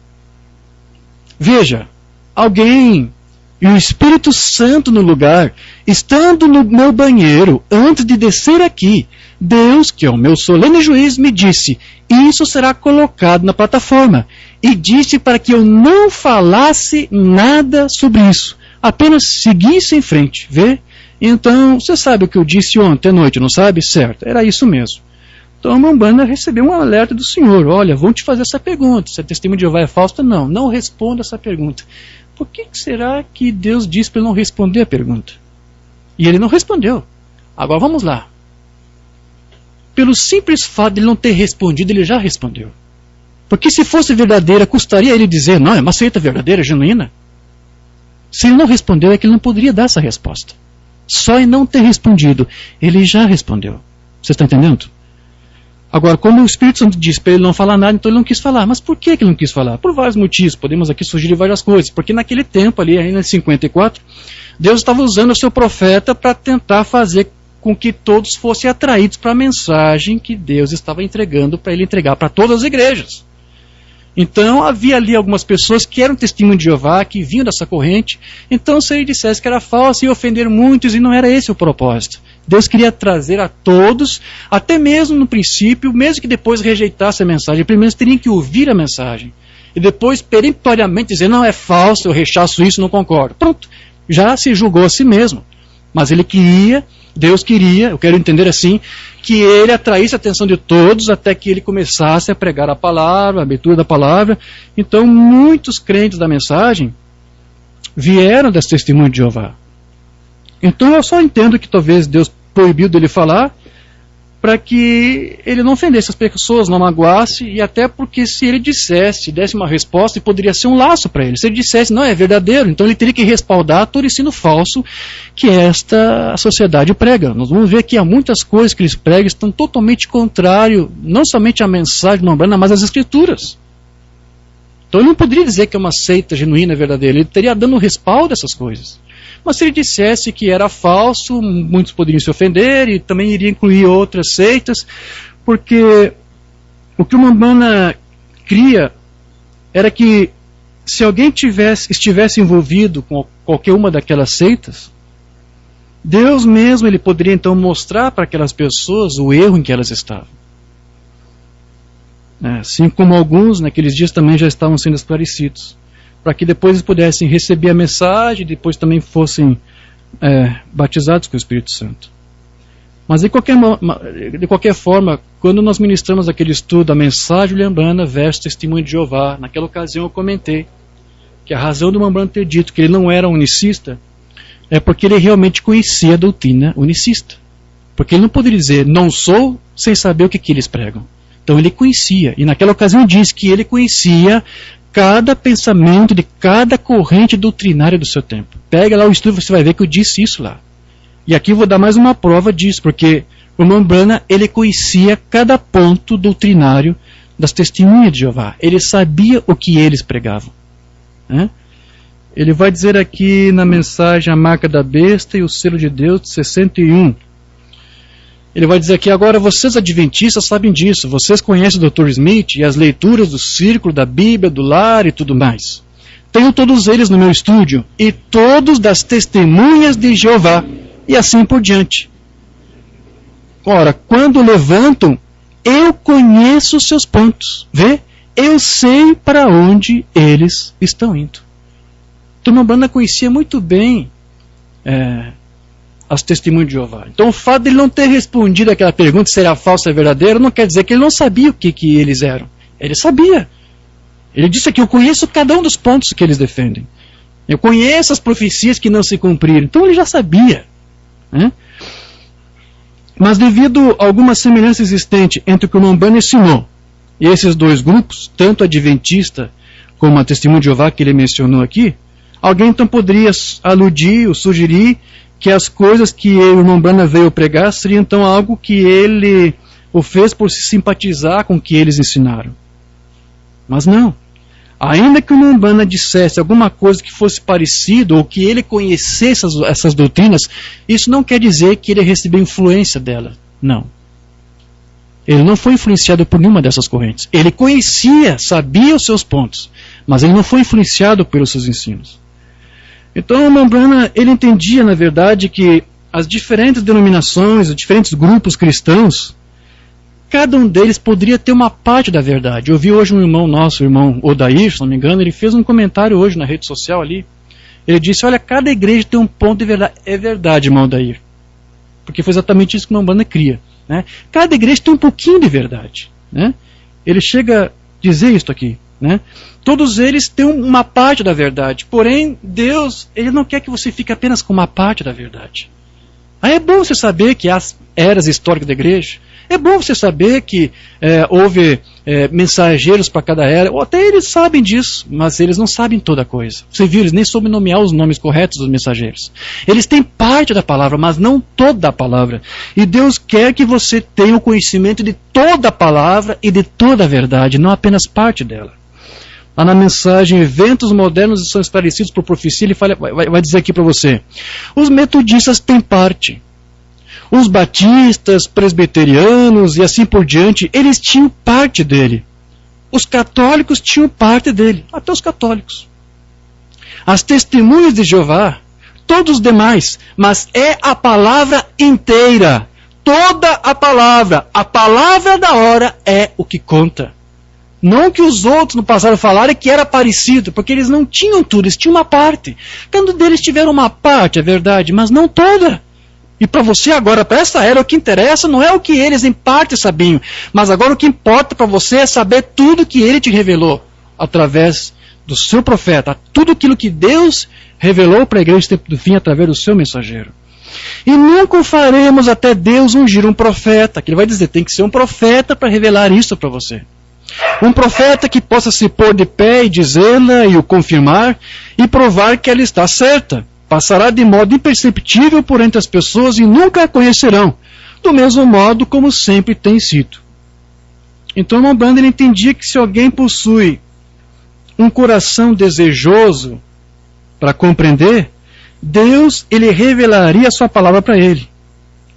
Veja, alguém e o Espírito Santo no lugar, estando no meu banheiro, antes de descer aqui, Deus, que é o meu solene juiz, me disse, isso será colocado na plataforma, e disse para que eu não falasse nada sobre isso, apenas seguisse em frente, vê? Então, você sabe o que eu disse ontem à noite, não sabe? Certo, era isso mesmo. Então a Mambrana recebeu um alerta do Senhor, olha, vão te fazer essa pergunta, se a Testemunha de Jeová é falsa, não responda essa pergunta. Por que será que Deus disse para ele não responder a pergunta? E ele não respondeu. Agora vamos lá. Pelo simples fato de ele não ter respondido, ele já respondeu. Porque se fosse verdadeira, custaria ele dizer, não, é uma seita verdadeira, genuína? Se ele não respondeu, é que ele não poderia dar essa resposta. Só em não ter respondido, ele já respondeu. Você está entendendo? Agora, como o Espírito Santo disse para ele não falar nada, então ele não quis falar. Mas por que ele não quis falar? Por vários motivos. Podemos aqui sugerir várias coisas. Porque naquele tempo, ali ainda em 54, Deus estava usando o seu profeta para tentar fazer com que todos fossem atraídos para a mensagem que Deus estava entregando para ele entregar para todas as igrejas. Então havia ali algumas pessoas que eram testemunhos de Jeová, que vinham dessa corrente. Então se ele dissesse que era falso, ia ofender muitos e não era esse o propósito. Deus queria trazer a todos, até mesmo no princípio, mesmo que depois rejeitasse a mensagem, primeiro teriam que ouvir a mensagem. E depois, peremptoriamente, dizer, não, é falso, eu rechaço isso, não concordo. Pronto, já se julgou a si mesmo. Mas ele queria, Deus queria, eu quero entender assim, que ele atraísse a atenção de todos até que ele começasse a pregar a palavra, a abertura da palavra. Então, muitos crentes da mensagem vieram das testemunhas de Jeová. Então, eu só entendo que talvez Deus proibiu dele falar para que ele não ofendesse as pessoas, não magoasse, e até porque se ele dissesse, desse uma resposta, poderia ser um laço para ele. Se ele dissesse, não, é verdadeiro, então ele teria que respaldar todo ensino falso que esta sociedade prega. Nós vamos ver que há muitas coisas que eles pregam estão totalmente contrário, não somente à mensagem de Umbanda, mas às escrituras. Então ele não poderia dizer que é uma seita genuína, verdadeira, ele teria dando respaldo a essas coisas. Mas se ele dissesse que era falso, muitos poderiam se ofender e também iria incluir outras seitas, porque o que o Umbanda cria era que se alguém estivesse envolvido com qualquer uma daquelas seitas, Deus mesmo ele poderia então mostrar para aquelas pessoas o erro em que elas estavam. Assim como alguns naqueles dias também já estavam sendo esclarecidos, para que depois eles pudessem receber a mensagem e depois também fossem batizados com o Espírito Santo. Mas de qualquer forma, quando nós ministramos aquele estudo, a mensagem de Umbanda versus testemunho de Jeová, naquela ocasião eu comentei que a razão do Umbanda ter dito que ele não era unicista é porque ele realmente conhecia a doutrina unicista. Porque ele não poderia dizer, não sou, sem saber o que eles pregam. Então ele conhecia, e naquela ocasião diz que ele conhecia cada pensamento de cada corrente doutrinária do seu tempo. Pega lá o estudo, você vai ver que eu disse isso lá. E aqui eu vou dar mais uma prova disso, porque o Umbanda, ele conhecia cada ponto doutrinário das testemunhas de Jeová. Ele sabia o que eles pregavam. Ele vai dizer aqui na mensagem a marca da besta e o selo de Deus, 61. Ele vai dizer aqui, agora vocês adventistas sabem disso, vocês conhecem o Dr. Smith e as leituras do círculo, da Bíblia, do lar e tudo mais. Tenho todos eles no meu estúdio, e todos das testemunhas de Jeová, e assim por diante. Ora, quando levantam, eu conheço os seus pontos, vê? Eu sei para onde eles estão indo. Então, a Umbanda conhecia muito bem as testemunhas de Jeová. Então o fato de ele não ter respondido aquela pergunta se era falso ou verdadeiro, não quer dizer que ele não sabia o que eles eram. Ele sabia. Ele disse aqui, eu conheço cada um dos pontos que eles defendem. Eu conheço as profecias que não se cumpriram. Então ele já sabia. Mas devido a alguma semelhança existente entre o que o Umbanda ensinou e esses dois grupos, tanto a adventista como a testemunha de Jeová que ele mencionou aqui, alguém então poderia aludir ou sugerir que as coisas que o Umbanda veio pregar seriam então algo que ele o fez por se simpatizar com o que eles ensinaram. Mas não. Ainda que o Umbanda dissesse alguma coisa que fosse parecido ou que ele conhecesse essas doutrinas, isso não quer dizer que ele recebeu influência dela. Não. Ele não foi influenciado por nenhuma dessas correntes. Ele conhecia, sabia os seus pontos, mas ele não foi influenciado pelos seus ensinos. Então o Umbanda, ele entendia, na verdade, que as diferentes denominações, os diferentes grupos cristãos, cada um deles poderia ter uma parte da verdade. Eu vi hoje um irmão nosso, o irmão Odair, se não me engano, ele fez um comentário hoje na rede social ali. Ele disse, olha, cada igreja tem um ponto de verdade. É verdade, irmão Odair. Porque foi exatamente isso que o Umbanda cria. Cada igreja tem um pouquinho de verdade. Ele chega a dizer isso aqui. Todos eles têm uma parte da verdade, porém Deus, ele não quer que você fique apenas com uma parte da verdade. É bom você saber que há eras históricas da igreja, é bom você saber que houve mensageiros para cada era, ou até eles sabem disso, mas eles não sabem toda a coisa. Você viu, eles nem soube nomear os nomes corretos dos mensageiros. Eles têm parte da palavra, mas não toda a palavra. E Deus quer que você tenha o conhecimento de toda a palavra e de toda a verdade, não apenas parte dela. Lá na mensagem, eventos modernos são esclarecidos por profecia, ele vai dizer aqui para você, os metodistas têm parte, os batistas, presbiterianos e assim por diante, eles tinham parte dele. Os católicos tinham parte dele, até os católicos. As testemunhas de Jeová, todos os demais, mas é a palavra inteira. Toda a palavra da hora é o que conta. Não que os outros no passado falaram que era parecido, porque eles não tinham tudo, eles tinham uma parte. Cada um deles tiveram uma parte, é verdade, mas não toda. E para você agora, para essa era, o que interessa não é o que eles em parte sabiam, mas agora o que importa para você é saber tudo que ele te revelou, através do seu profeta, tudo aquilo que Deus revelou para a igreja do tempo do fim, através do seu mensageiro. E nunca o faremos até Deus ungir um profeta, que ele vai dizer, tem que ser um profeta para revelar isso para você. Um profeta que possa se pôr de pé e dizê-la e o confirmar e provar que ela está certa. Passará de modo imperceptível por entre as pessoas e nunca a conhecerão, do mesmo modo como sempre tem sido. Então, irmão Branham, ele entendia que se alguém possui um coração desejoso para compreender, Deus, ele revelaria a sua palavra para ele.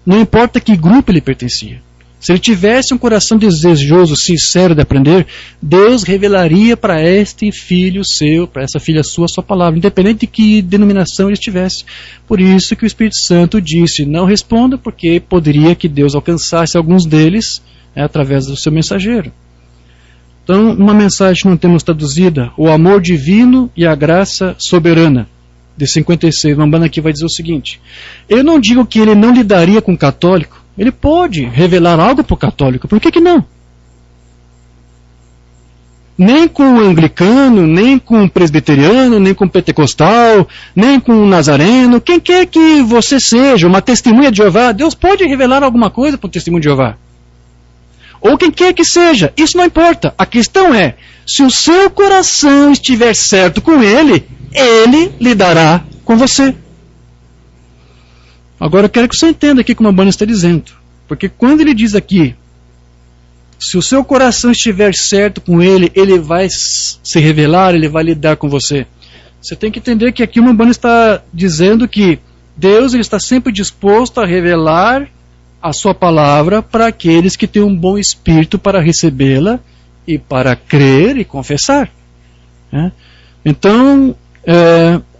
Não importa que grupo ele pertencia. Se ele tivesse um coração desejoso, sincero de aprender, Deus revelaria para este filho seu, para essa filha sua, a sua palavra, independente de que denominação ele estivesse. Por isso que o Espírito Santo disse, não responda, porque poderia que Deus alcançasse alguns deles através do seu mensageiro. Então, uma mensagem que não temos traduzida, o amor divino e a graça soberana, de 56, Mambana aqui vai dizer o seguinte, eu não digo que ele não lidaria com o católico, ele pode revelar algo para o católico, por que não? Nem com o anglicano, nem com o presbiteriano, nem com o pentecostal, nem com o nazareno, quem quer que você seja, uma testemunha de Jeová, Deus pode revelar alguma coisa para o testemunho de Jeová. Ou quem quer que seja, isso não importa. A questão é, se o seu coração estiver certo com ele lidará com você. Agora eu quero que você entenda aqui como a Mambana está dizendo. Porque quando ele diz aqui, se o seu coração estiver certo com ele vai se revelar, ele vai lidar com você. Você tem que entender que aqui o Mambana está dizendo que Deus ele está sempre disposto a revelar a sua palavra para aqueles que têm um bom espírito para recebê-la e para crer e confessar. Então,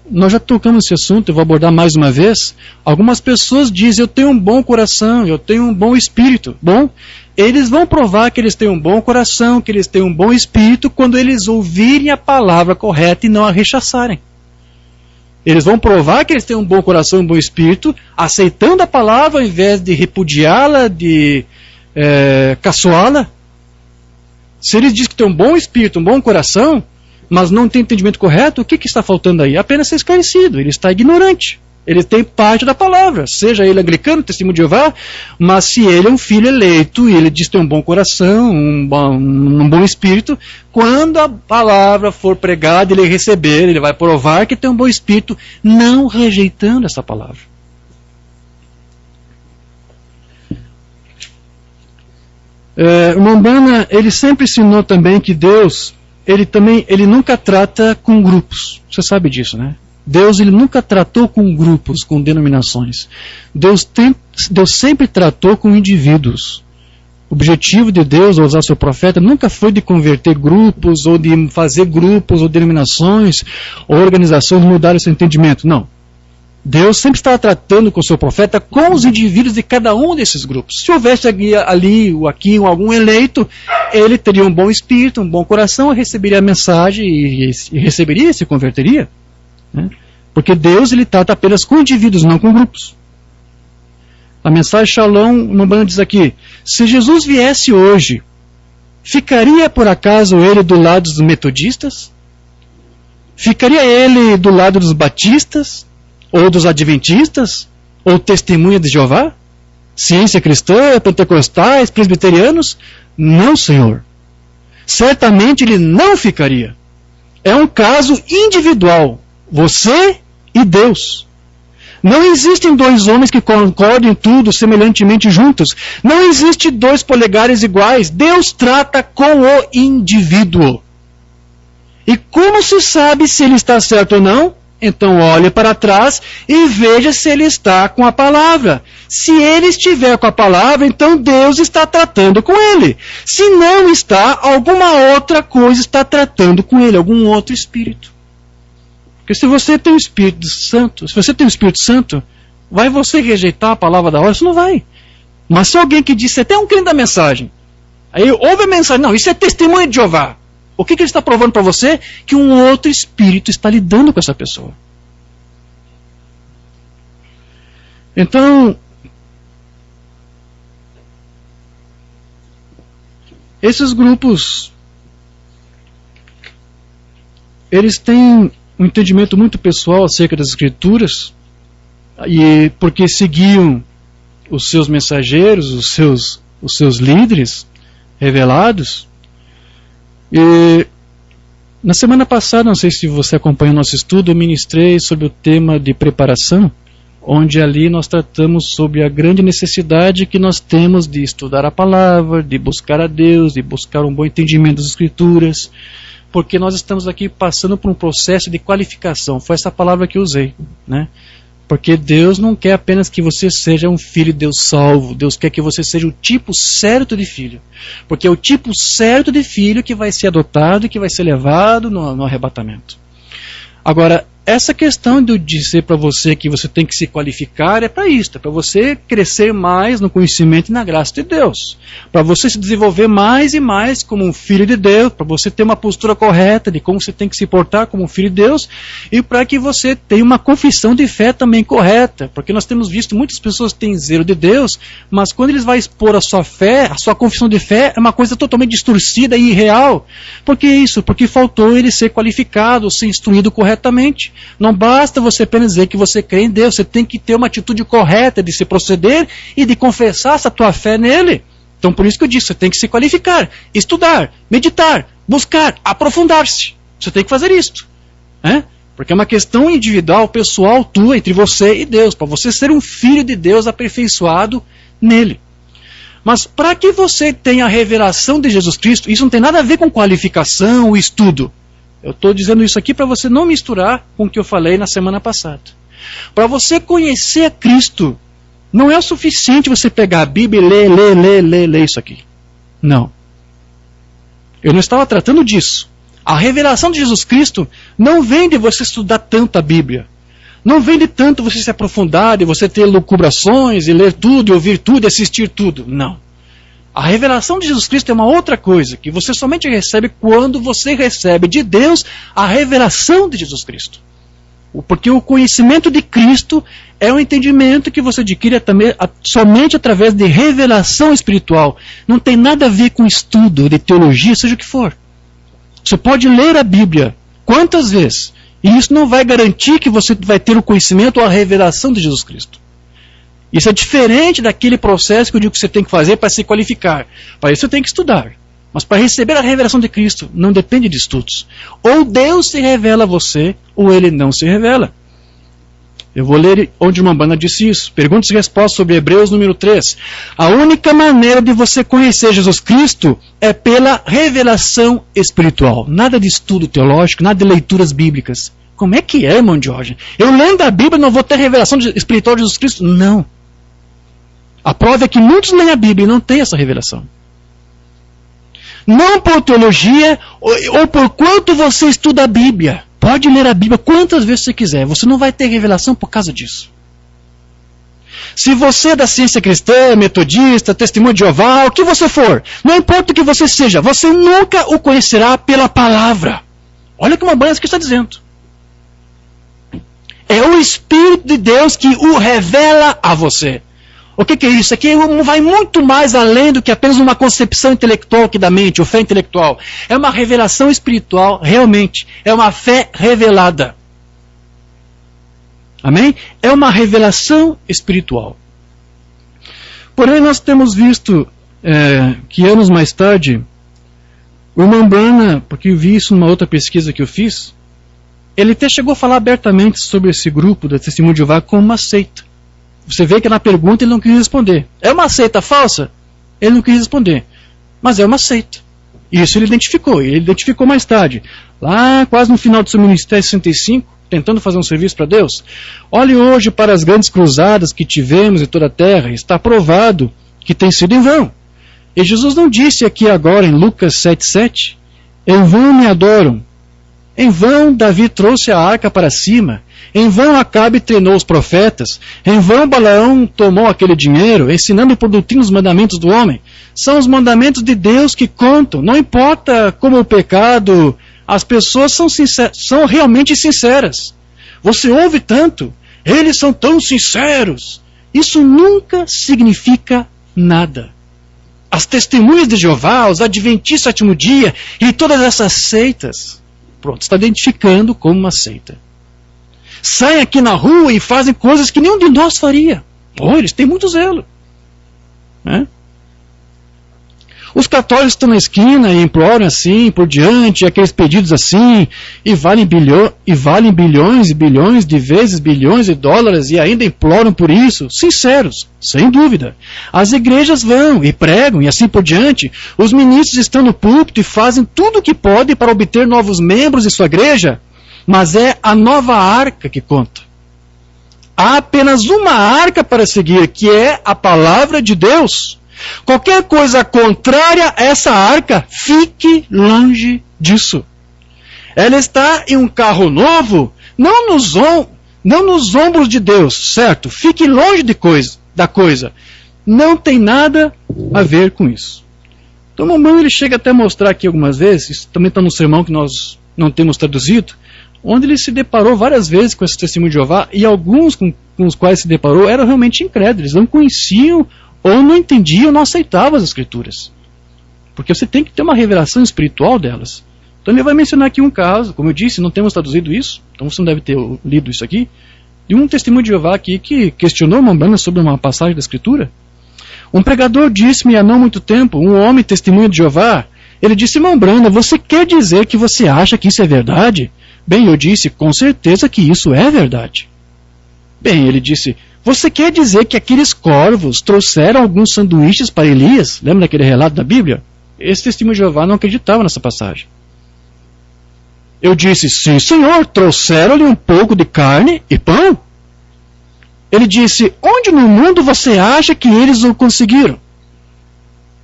nós já tocamos nesse assunto, eu vou abordar mais uma vez. Algumas pessoas dizem, eu tenho um bom coração, eu tenho um bom espírito. Bom, eles vão provar que eles têm um bom coração, que eles têm um bom espírito, quando eles ouvirem a palavra correta e não a rechaçarem. Eles vão provar que eles têm um bom coração e um bom espírito, aceitando a palavra ao invés de repudiá-la, de caçoá-la. Se eles dizem que têm um bom espírito, um bom coração, mas não tem entendimento correto, o que está faltando aí? Apenas ser esclarecido, ele está ignorante. Ele tem parte da palavra, seja ele anglicano, testemunho de Jeová, mas se ele é um filho eleito, e ele diz ter um bom coração, um bom espírito, quando a palavra for pregada, ele receber, ele vai provar que tem um bom espírito, não rejeitando essa palavra. O Mambana, ele sempre ensinou também que Deus, ele nunca trata com grupos. Você sabe disso, né? Deus ele nunca tratou com grupos, com denominações. Deus sempre tratou com indivíduos. O objetivo de Deus ao usar seu profeta nunca foi de converter grupos, ou de fazer grupos, ou denominações, ou organizações mudarem seu entendimento. Não. Deus sempre estava tratando com o seu profeta com os indivíduos de cada um desses grupos. Se houvesse ali ou aqui algum eleito, ele teria um bom espírito, um bom coração, receberia a mensagem e receberia e se converteria. Né? Porque Deus ele trata apenas com indivíduos, não com grupos. A mensagem Shalom, o Mambana diz aqui, se Jesus viesse hoje, ficaria por acaso ele do lado dos metodistas? Ficaria ele do lado dos batistas? Ou dos adventistas? Ou testemunha de Jeová? Ciência cristã, pentecostais, presbiterianos? Não, Senhor. Certamente ele não ficaria. É um caso individual. Você e Deus. Não existem dois homens que concordem em tudo semelhantemente juntos. Não existe dois polegares iguais. Deus trata com o indivíduo. E como se sabe se ele está certo ou não? Então olhe para trás e veja se ele está com a palavra. Se ele estiver com a palavra, então Deus está tratando com ele. Se não está, alguma outra coisa está tratando com ele, algum outro espírito. Porque se você tem o Espírito Santo, vai você rejeitar a palavra da ordem? Isso não vai. Mas se alguém que disse até um crente da mensagem, aí ouve a mensagem, não, isso é testemunha de Jeová. O que ele está provando para você? Que um outro espírito está lidando com essa pessoa. Então, esses grupos, eles têm um entendimento muito pessoal acerca das Escrituras, e porque seguiam os seus mensageiros, os seus líderes revelados. E na semana passada, não sei se você acompanhou o nosso estudo, eu ministrei sobre o tema de preparação, onde ali nós tratamos sobre a grande necessidade que nós temos de estudar a palavra, de buscar a Deus, de buscar um bom entendimento das Escrituras, porque nós estamos aqui passando por um processo de qualificação. Foi essa palavra que eu usei, né? Porque Deus não quer apenas que você seja um filho de Deus salvo. Deus quer que você seja o tipo certo de filho. Porque é o tipo certo de filho que vai ser adotado e que vai ser levado no arrebatamento. Agora, essa questão de dizer para você que você tem que se qualificar é para isso, é para você crescer mais no conhecimento e na graça de Deus, para você se desenvolver mais e mais como um filho de Deus, para você ter uma postura correta de como você tem que se portar como um filho de Deus, e para que você tenha uma confissão de fé também correta, porque nós temos visto muitas pessoas que têm zelo de Deus, mas quando eles vão expor a sua fé, a sua confissão de fé é uma coisa totalmente distorcida e irreal. Por que isso? Porque faltou ele ser qualificado, ser instruído corretamente. Não basta você apenas dizer que você crê em Deus, você tem que ter uma atitude correta de se proceder e de confessar essa tua fé nele. Então por isso que eu disse, você tem que se qualificar, estudar, meditar, buscar, aprofundar-se. Você tem que fazer isto. Porque é uma questão individual, pessoal, tua, entre você e Deus, para você ser um filho de Deus aperfeiçoado nele. Mas para que você tenha a revelação de Jesus Cristo, isso não tem nada a ver com qualificação, estudo. Eu estou dizendo isso aqui para você não misturar com o que eu falei na semana passada. Para você conhecer a Cristo, não é o suficiente você pegar a Bíblia e ler isso aqui. Não. Eu não estava tratando disso. A revelação de Jesus Cristo não vem de você estudar tanto a Bíblia. Não vem de tanto você se aprofundar, de você ter lucubrações, e ler tudo, e ouvir tudo, e assistir tudo. Não. A revelação de Jesus Cristo é uma outra coisa, que você somente recebe quando você recebe de Deus a revelação de Jesus Cristo. Porque o conhecimento de Cristo é um entendimento que você adquire somente através de revelação espiritual. Não tem nada a ver com estudo de teologia, seja o que for. Você pode ler a Bíblia quantas vezes, e isso não vai garantir que você vai ter o conhecimento ou a revelação de Jesus Cristo. Isso é diferente daquele processo que eu digo que você tem que fazer para se qualificar. Para isso você tem que estudar. Mas para receber a revelação de Cristo, não depende de estudos. Ou Deus se revela a você, ou Ele não se revela. Eu vou ler onde uma banda disse isso. Perguntas e respostas sobre Hebreus número 3. A única maneira de você conhecer Jesus Cristo é pela revelação espiritual. Nada de estudo teológico, nada de leituras bíblicas. Como é que é, irmão Jorge? Eu lendo a Bíblia não vou ter revelação espiritual de Jesus Cristo? Não. A prova é que muitos leem a Bíblia e não têm essa revelação. Não por teologia ou por quanto você estuda a Bíblia. Pode ler a Bíblia quantas vezes você quiser. Você não vai ter revelação por causa disso. Se você é da ciência cristã, metodista, testemunho de Jeová, o que você for, não importa o que você seja, você nunca o conhecerá pela palavra. Olha o que uma banda aqui está dizendo. É o Espírito de Deus que o revela a você. O que é isso? Aqui vai muito mais além do que apenas uma concepção intelectual aqui da mente, ou fé intelectual. É uma revelação espiritual, realmente. É uma fé revelada. Amém? É uma revelação espiritual. Porém, nós temos visto que anos mais tarde, o irmão Branham, porque eu vi isso numa outra pesquisa que eu fiz, ele até chegou a falar abertamente sobre esse grupo da Testemunho de Jeová como uma seita. Você vê que na pergunta ele não quis responder. É uma seita falsa? Ele não quis responder. Mas é uma seita. Isso ele identificou mais tarde. Lá quase no final do seu ministério, 65, tentando fazer um serviço para Deus. Olhe hoje para as grandes cruzadas que tivemos em toda a terra. Está provado que tem sido em vão. E Jesus não disse aqui agora em Lucas 7,7, em vão me adoram. Em vão Davi trouxe a arca para cima, em vão Acabe treinou os profetas, em vão Balaão tomou aquele dinheiro, ensinando por doutrina os mandamentos do homem. São os mandamentos de Deus que contam, não importa como o pecado, as pessoas são realmente sinceras. Você ouve tanto, eles são tão sinceros. Isso nunca significa nada. As testemunhas de Jeová, os adventistas do sétimo dia e todas essas seitas, pronto, está identificando como uma seita. Saem aqui na rua e fazem coisas que nenhum de nós faria. Eles têm muito zelo. Né? Os católicos estão na esquina e imploram assim, por diante, aqueles pedidos assim, e valem bilhões e bilhões de vezes bilhões de dólares, e ainda imploram por isso, sinceros, sem dúvida. As igrejas vão e pregam, e assim por diante. Os ministros estão no púlpito e fazem tudo o que podem para obter novos membros de sua igreja, mas é a nova arca que conta. Há apenas uma arca para seguir, que é a palavra de Deus. Qualquer coisa contrária a essa arca, fique longe disso. Ela está em um carro novo, não nos ombros de Deus, certo? Fique longe da coisa. Não tem nada a ver com isso. Então o Mombana ele chega até a mostrar aqui algumas vezes, isso também está no sermão que nós não temos traduzido, onde ele se deparou várias vezes com esse testemunho de Jeová, e alguns com os quais se deparou eram realmente incrédulos, não conheciam ou não entendiam, não aceitavam as escrituras. Porque você tem que ter uma revelação espiritual delas. Então ele vai mencionar aqui um caso, como eu disse, não temos traduzido isso, então você não deve ter lido isso aqui, de um testemunho de Jeová aqui que questionou Mombana sobre uma passagem da escritura. Um pregador disse-me há não muito tempo, um homem testemunho de Jeová, ele disse: Mombana, você quer dizer que você acha que isso é verdade? Bem, eu disse, com certeza que isso é verdade. Bem, ele disse, você quer dizer que aqueles corvos trouxeram alguns sanduíches para Elias? Lembra daquele relato da Bíblia? Esse testemunho de Jeová não acreditava nessa passagem. Eu disse, sim senhor, trouxeram-lhe um pouco de carne e pão. Ele disse, onde no mundo você acha que eles o conseguiram?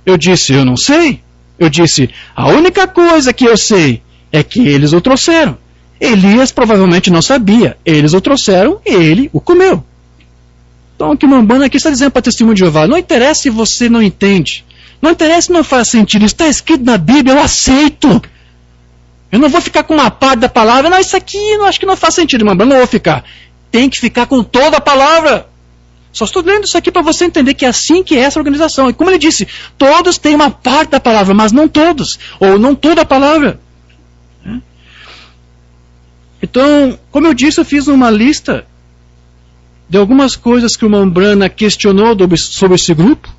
Eu disse, eu não sei. Eu disse, a única coisa que eu sei é que eles o trouxeram. Elias provavelmente não sabia. Eles o trouxeram e ele o comeu. Então o que Mombana aqui está dizendo para o testemunho de Jeová, não interessa se você não entende. Não interessa se não faz sentido. Está escrito na Bíblia, eu aceito. Eu não vou ficar com uma parte da palavra. Não, isso aqui eu acho que não faz sentido, Mombana. Não vou ficar. Tem que ficar com toda a palavra. Só estou lendo isso aqui para você entender que é assim que é essa organização. E como ele disse, todos têm uma parte da palavra, mas não todos. Ou não toda a palavra. Então, como eu disse, eu fiz uma lista de algumas coisas que o Mombana questionou sobre esse grupo.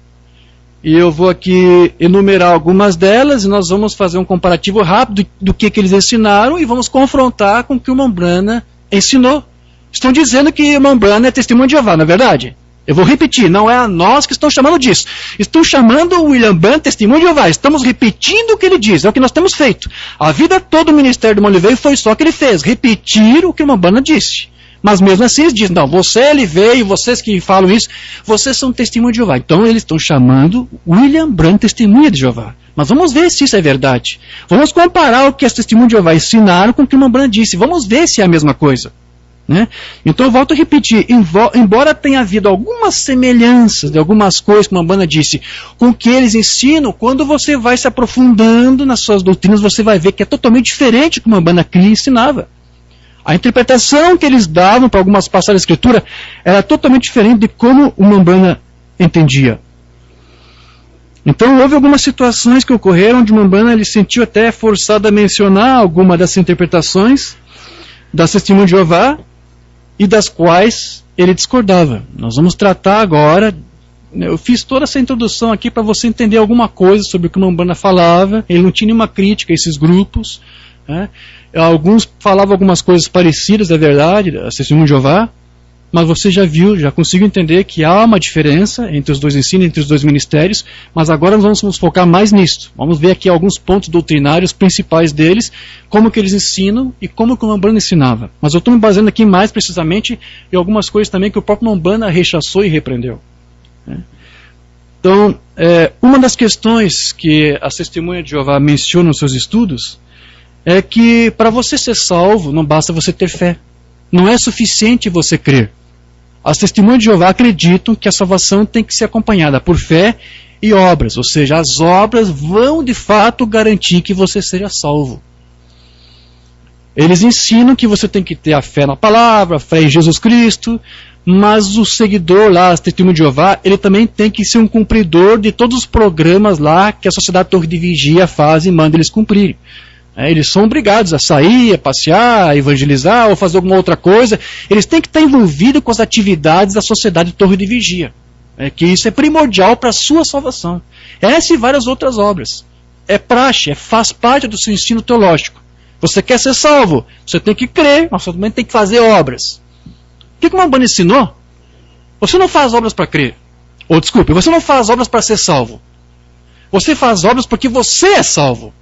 E eu vou aqui enumerar algumas delas e nós vamos fazer um comparativo rápido do que eles ensinaram e vamos confrontar com o que o Mombana ensinou. Estão dizendo que o Mombana é testemunho de Jeová, não é verdade? Eu vou repetir, não é a nós que estão chamando disso. Estão chamando o William Branham testemunho de Jeová. Estamos repetindo o que ele diz, é o que nós temos feito. A vida toda do ministério do Moliveio foi só o que ele fez, repetir o que o Mombana disse. Mas mesmo assim eles dizem, não, você, Oliveira, vocês que falam isso, vocês são testemunho de Jeová. Então eles estão chamando William Branham testemunha de Jeová. Mas vamos ver se isso é verdade. Vamos comparar o que as testemunhas de Jeová ensinaram com o que o William Branham disse. Vamos ver se é a mesma coisa. Né? Então eu volto a repetir, embora tenha havido algumas semelhanças de algumas coisas que o Mombana disse com o que eles ensinam, quando você vai se aprofundando nas suas doutrinas, você vai ver que é totalmente diferente do que o Mombana cria e ensinava. A interpretação que eles davam para algumas passagens da Escritura era totalmente diferente de como o Mombana entendia. Então houve algumas situações que ocorreram onde o Mombana ele sentiu até forçado a mencionar alguma dessas interpretações das testemunhas de Jeová e das quais ele discordava. Nós vamos tratar agora, eu fiz toda essa introdução aqui para você entender alguma coisa sobre o que o Mombana falava, ele não tinha nenhuma crítica a esses grupos, né? Alguns falavam algumas coisas parecidas, é verdade, a testemunha de Jeová, mas você já viu, já conseguiu entender que há uma diferença entre os dois ensinos, entre os dois ministérios, mas agora nós vamos nos focar mais nisso. Vamos ver aqui alguns pontos doutrinários principais deles, como que eles ensinam e como que o Mombana ensinava. Mas eu estou me baseando aqui mais precisamente em algumas coisas também que o próprio Mombana rechaçou e repreendeu. Então, uma das questões que as testemunhas de Jeová mencionam nos seus estudos é que para você ser salvo, não basta você ter fé. Não é suficiente você crer. As testemunhas de Jeová acreditam que a salvação tem que ser acompanhada por fé e obras, ou seja, as obras vão de fato garantir que você seja salvo. Eles ensinam que você tem que ter a fé na palavra, a fé em Jesus Cristo, mas o seguidor lá, as testemunhas de Jeová, ele também tem que ser um cumpridor de todos os programas lá que a Sociedade Torre de Vigia faz e manda eles cumprirem. Eles são obrigados a sair, a passear, a evangelizar ou fazer alguma outra coisa. Eles têm que estar envolvidos com as atividades da Sociedade Torre de Vigia. Que isso é primordial para a sua salvação. Essa e várias outras obras. É praxe, faz parte do seu ensino teológico. Você quer ser salvo, você tem que crer, mas você também tem que fazer obras. O que o Mambana ensinou? Você não faz obras para crer. Ou desculpe, você não faz obras para ser salvo. Você faz obras porque você é salvo.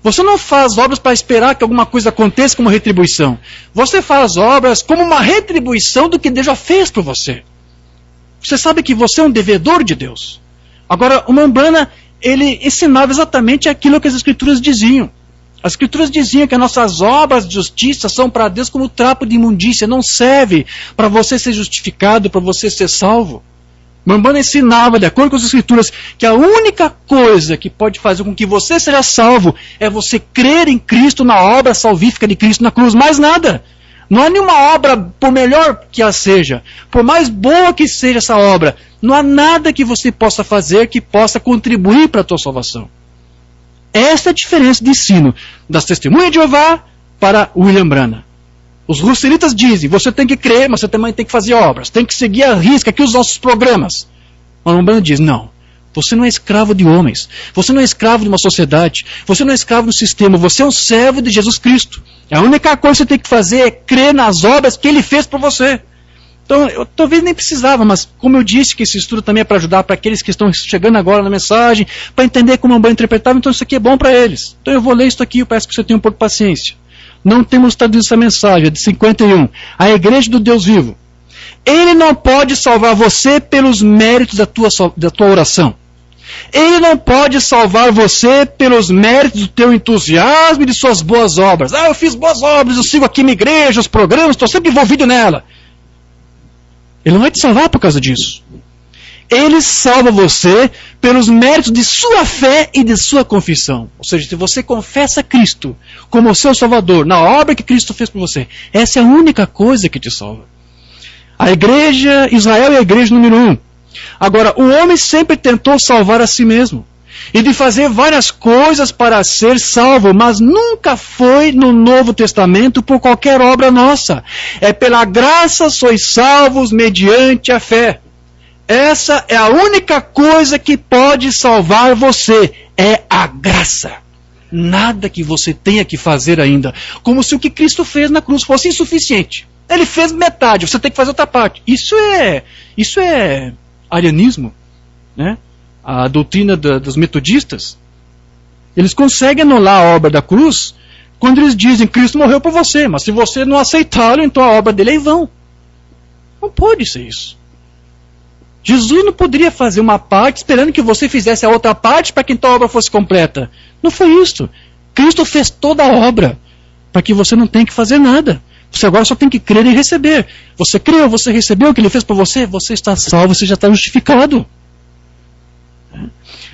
Você não faz obras para esperar que alguma coisa aconteça como retribuição. Você faz obras como uma retribuição do que Deus já fez por você. Você sabe que você é um devedor de Deus. Agora, o Mambana, ele ensinava exatamente aquilo que as Escrituras diziam. As Escrituras diziam que as nossas obras de justiça são para Deus como trapo de imundícia. Não serve para você ser justificado, para você ser salvo. Mambana ensinava, de acordo com as Escrituras, que a única coisa que pode fazer com que você seja salvo é você crer em Cristo, na obra salvífica de Cristo na cruz. Mais nada. Não há nenhuma obra, por melhor que ela seja, por mais boa que seja essa obra, não há nada que você possa fazer que possa contribuir para a tua salvação. Essa é a diferença de ensino das testemunhas de Jeová para William Branham. Os russelitas dizem, você tem que crer, mas você também tem que fazer obras, tem que seguir a risca aqui os nossos programas. Mas o Branham diz, não, você não é escravo de homens, você não é escravo de uma sociedade, você não é escravo do sistema, você é um servo de Jesus Cristo. A única coisa que você tem que fazer é crer nas obras que Ele fez por você. Então, eu talvez nem precisava, mas como eu disse que esse estudo também é para ajudar para aqueles que estão chegando agora na mensagem, para entender como o Branham interpretava, então isso aqui é bom para eles. Então eu vou ler isso aqui, eu peço que você tenha um pouco de paciência. Não temos traduzido essa mensagem, é de 51. A Igreja do Deus Vivo. Ele não pode salvar você pelos méritos da tua oração. Ele não pode salvar você pelos méritos do teu entusiasmo e de suas boas obras. Eu fiz boas obras, eu sigo aqui minha igreja, os programas, estou sempre envolvido nela. Ele não vai te salvar por causa disso. Ele salva você pelos méritos de sua fé e de sua confissão. Ou seja, se você confessa Cristo como o seu Salvador, na obra que Cristo fez por você, essa é a única coisa que te salva. A igreja, Israel é a igreja número 1. Agora, o homem sempre tentou salvar a si mesmo. E de fazer várias coisas para ser salvo, mas nunca foi no Novo Testamento por qualquer obra nossa. É pela graça sois salvos mediante a fé. Essa é a única coisa que pode salvar você. É a graça. Nada que você tenha que fazer ainda. Como se o que Cristo fez na cruz fosse insuficiente. Ele fez metade, você tem que fazer outra parte. Isso é arianismo, né? A doutrina dos metodistas. Eles conseguem anular a obra da cruz quando eles dizem que Cristo morreu por você, mas se você não aceitá-lo, então a obra dele é em vão. Não pode ser isso. Jesus não poderia fazer uma parte esperando que você fizesse a outra parte para que então a obra fosse completa. Não foi isso. Cristo fez toda a obra para que você não tenha que fazer nada. Você agora só tem que crer e receber. Você creu, você recebeu o que Ele fez por você, você está salvo, você já está justificado.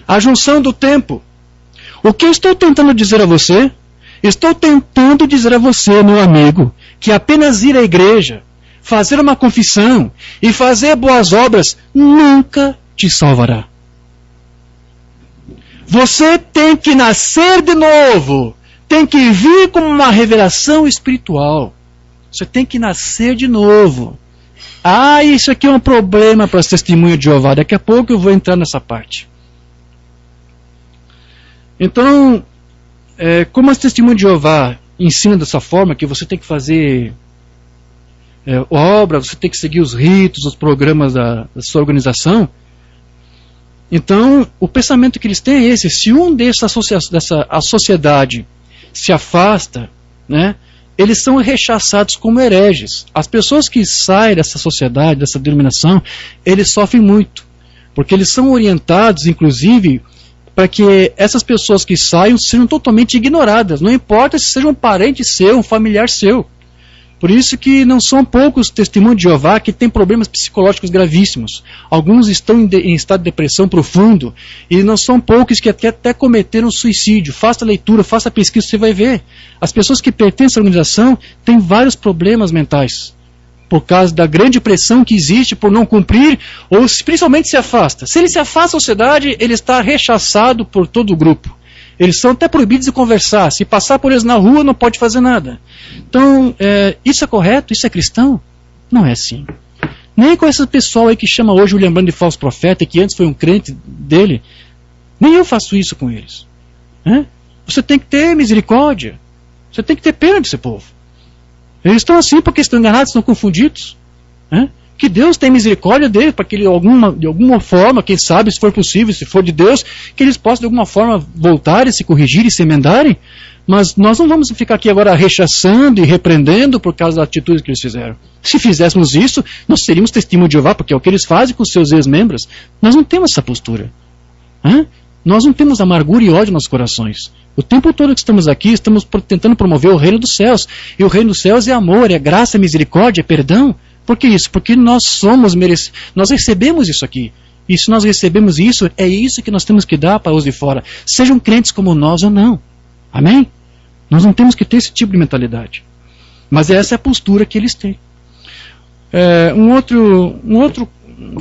A junção do tempo. O que eu estou tentando dizer a você? Estou tentando dizer a você, meu amigo, que apenas ir à igreja, fazer uma confissão e fazer boas obras nunca te salvará. Você tem que nascer de novo. Tem que vir como uma revelação espiritual. Você tem que nascer de novo. Isso aqui é um problema para as testemunhas de Jeová. Daqui a pouco eu vou entrar nessa parte. Então, como as testemunhas de Jeová ensinam dessa forma, que você tem que fazer obra, você tem que seguir os ritos, os programas da sua organização, então o pensamento que eles têm é esse: se um a sociedade se afasta, né, eles são rechaçados como hereges. As pessoas que saem dessa sociedade, dessa denominação, eles sofrem muito, porque eles são orientados, inclusive, para que essas pessoas que saiam sejam totalmente ignoradas. Não importa se seja um parente seu, um familiar seu. Por isso que não são poucos testemunhos de Jeová que têm problemas psicológicos gravíssimos. Alguns estão em estado de depressão profundo, e não são poucos que até cometeram suicídio. Faça a leitura, faça a pesquisa, você vai ver. As pessoas que pertencem à organização têm vários problemas mentais, por causa da grande pressão que existe por não cumprir, ou principalmente se afasta. Se ele se afasta da sociedade, ele está rechaçado por todo o grupo. Eles são até proibidos de conversar. Se passar por eles na rua, não pode fazer nada. Então, isso é correto? Isso é cristão? Não é assim. Nem com esse pessoal aí que chama hoje William Branham de falso profeta, que antes foi um crente dele, nem eu faço isso com eles. Você tem que ter misericórdia. Você tem que ter pena desse povo. Eles estão assim porque estão enganados, estão confundidos. Que Deus tenha misericórdia deles, para que ele, de alguma forma, quem sabe, se for possível, se for de Deus, que eles possam de alguma forma voltarem, se corrigirem, se emendarem. Mas nós não vamos ficar aqui agora rechaçando e repreendendo por causa da atitude que eles fizeram. Se fizéssemos isso, nós seríamos testemunho de Jeová, porque é o que eles fazem com os seus ex-membros. Nós não temos essa postura. Nós não temos amargura e ódio nos nossos corações. O tempo todo que estamos aqui, estamos tentando promover o reino dos céus. E o reino dos céus é amor, é graça, é misericórdia, é perdão. Por que isso? Porque nós nós recebemos isso aqui. E se nós recebemos isso, é isso que nós temos que dar para os de fora. Sejam crentes como nós ou não. Amém? Nós não temos que ter esse tipo de mentalidade. Mas essa é a postura que eles têm. Um outro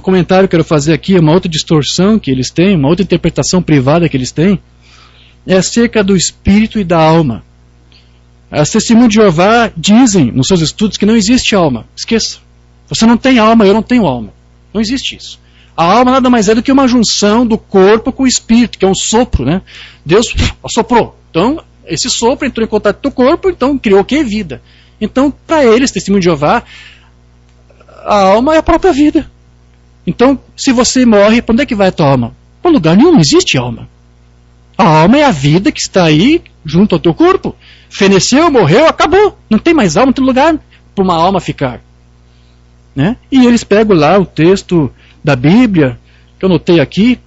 comentário que eu quero fazer aqui, uma outra distorção que eles têm, uma outra interpretação privada que eles têm, é acerca do espírito e da alma. As testemunhas de Jeová dizem nos seus estudos que não existe alma. Esqueça. Você não tem alma, eu não tenho alma. Não existe isso. A alma nada mais é do que uma junção do corpo com o espírito, que é um sopro, né? Deus assoprou. Então, esse sopro entrou em contato com o corpo, então criou o que? Vida. Então, para eles, testemunho de Jeová, a alma é a própria vida. Então, se você morre, para onde é que vai a tua alma? Para lugar nenhum, não existe alma. A alma é a vida que está aí junto ao teu corpo. Feneceu, morreu, acabou. Não tem mais alma, não tem lugar para uma alma ficar. E eles pegam lá o texto da Bíblia, que eu notei aqui,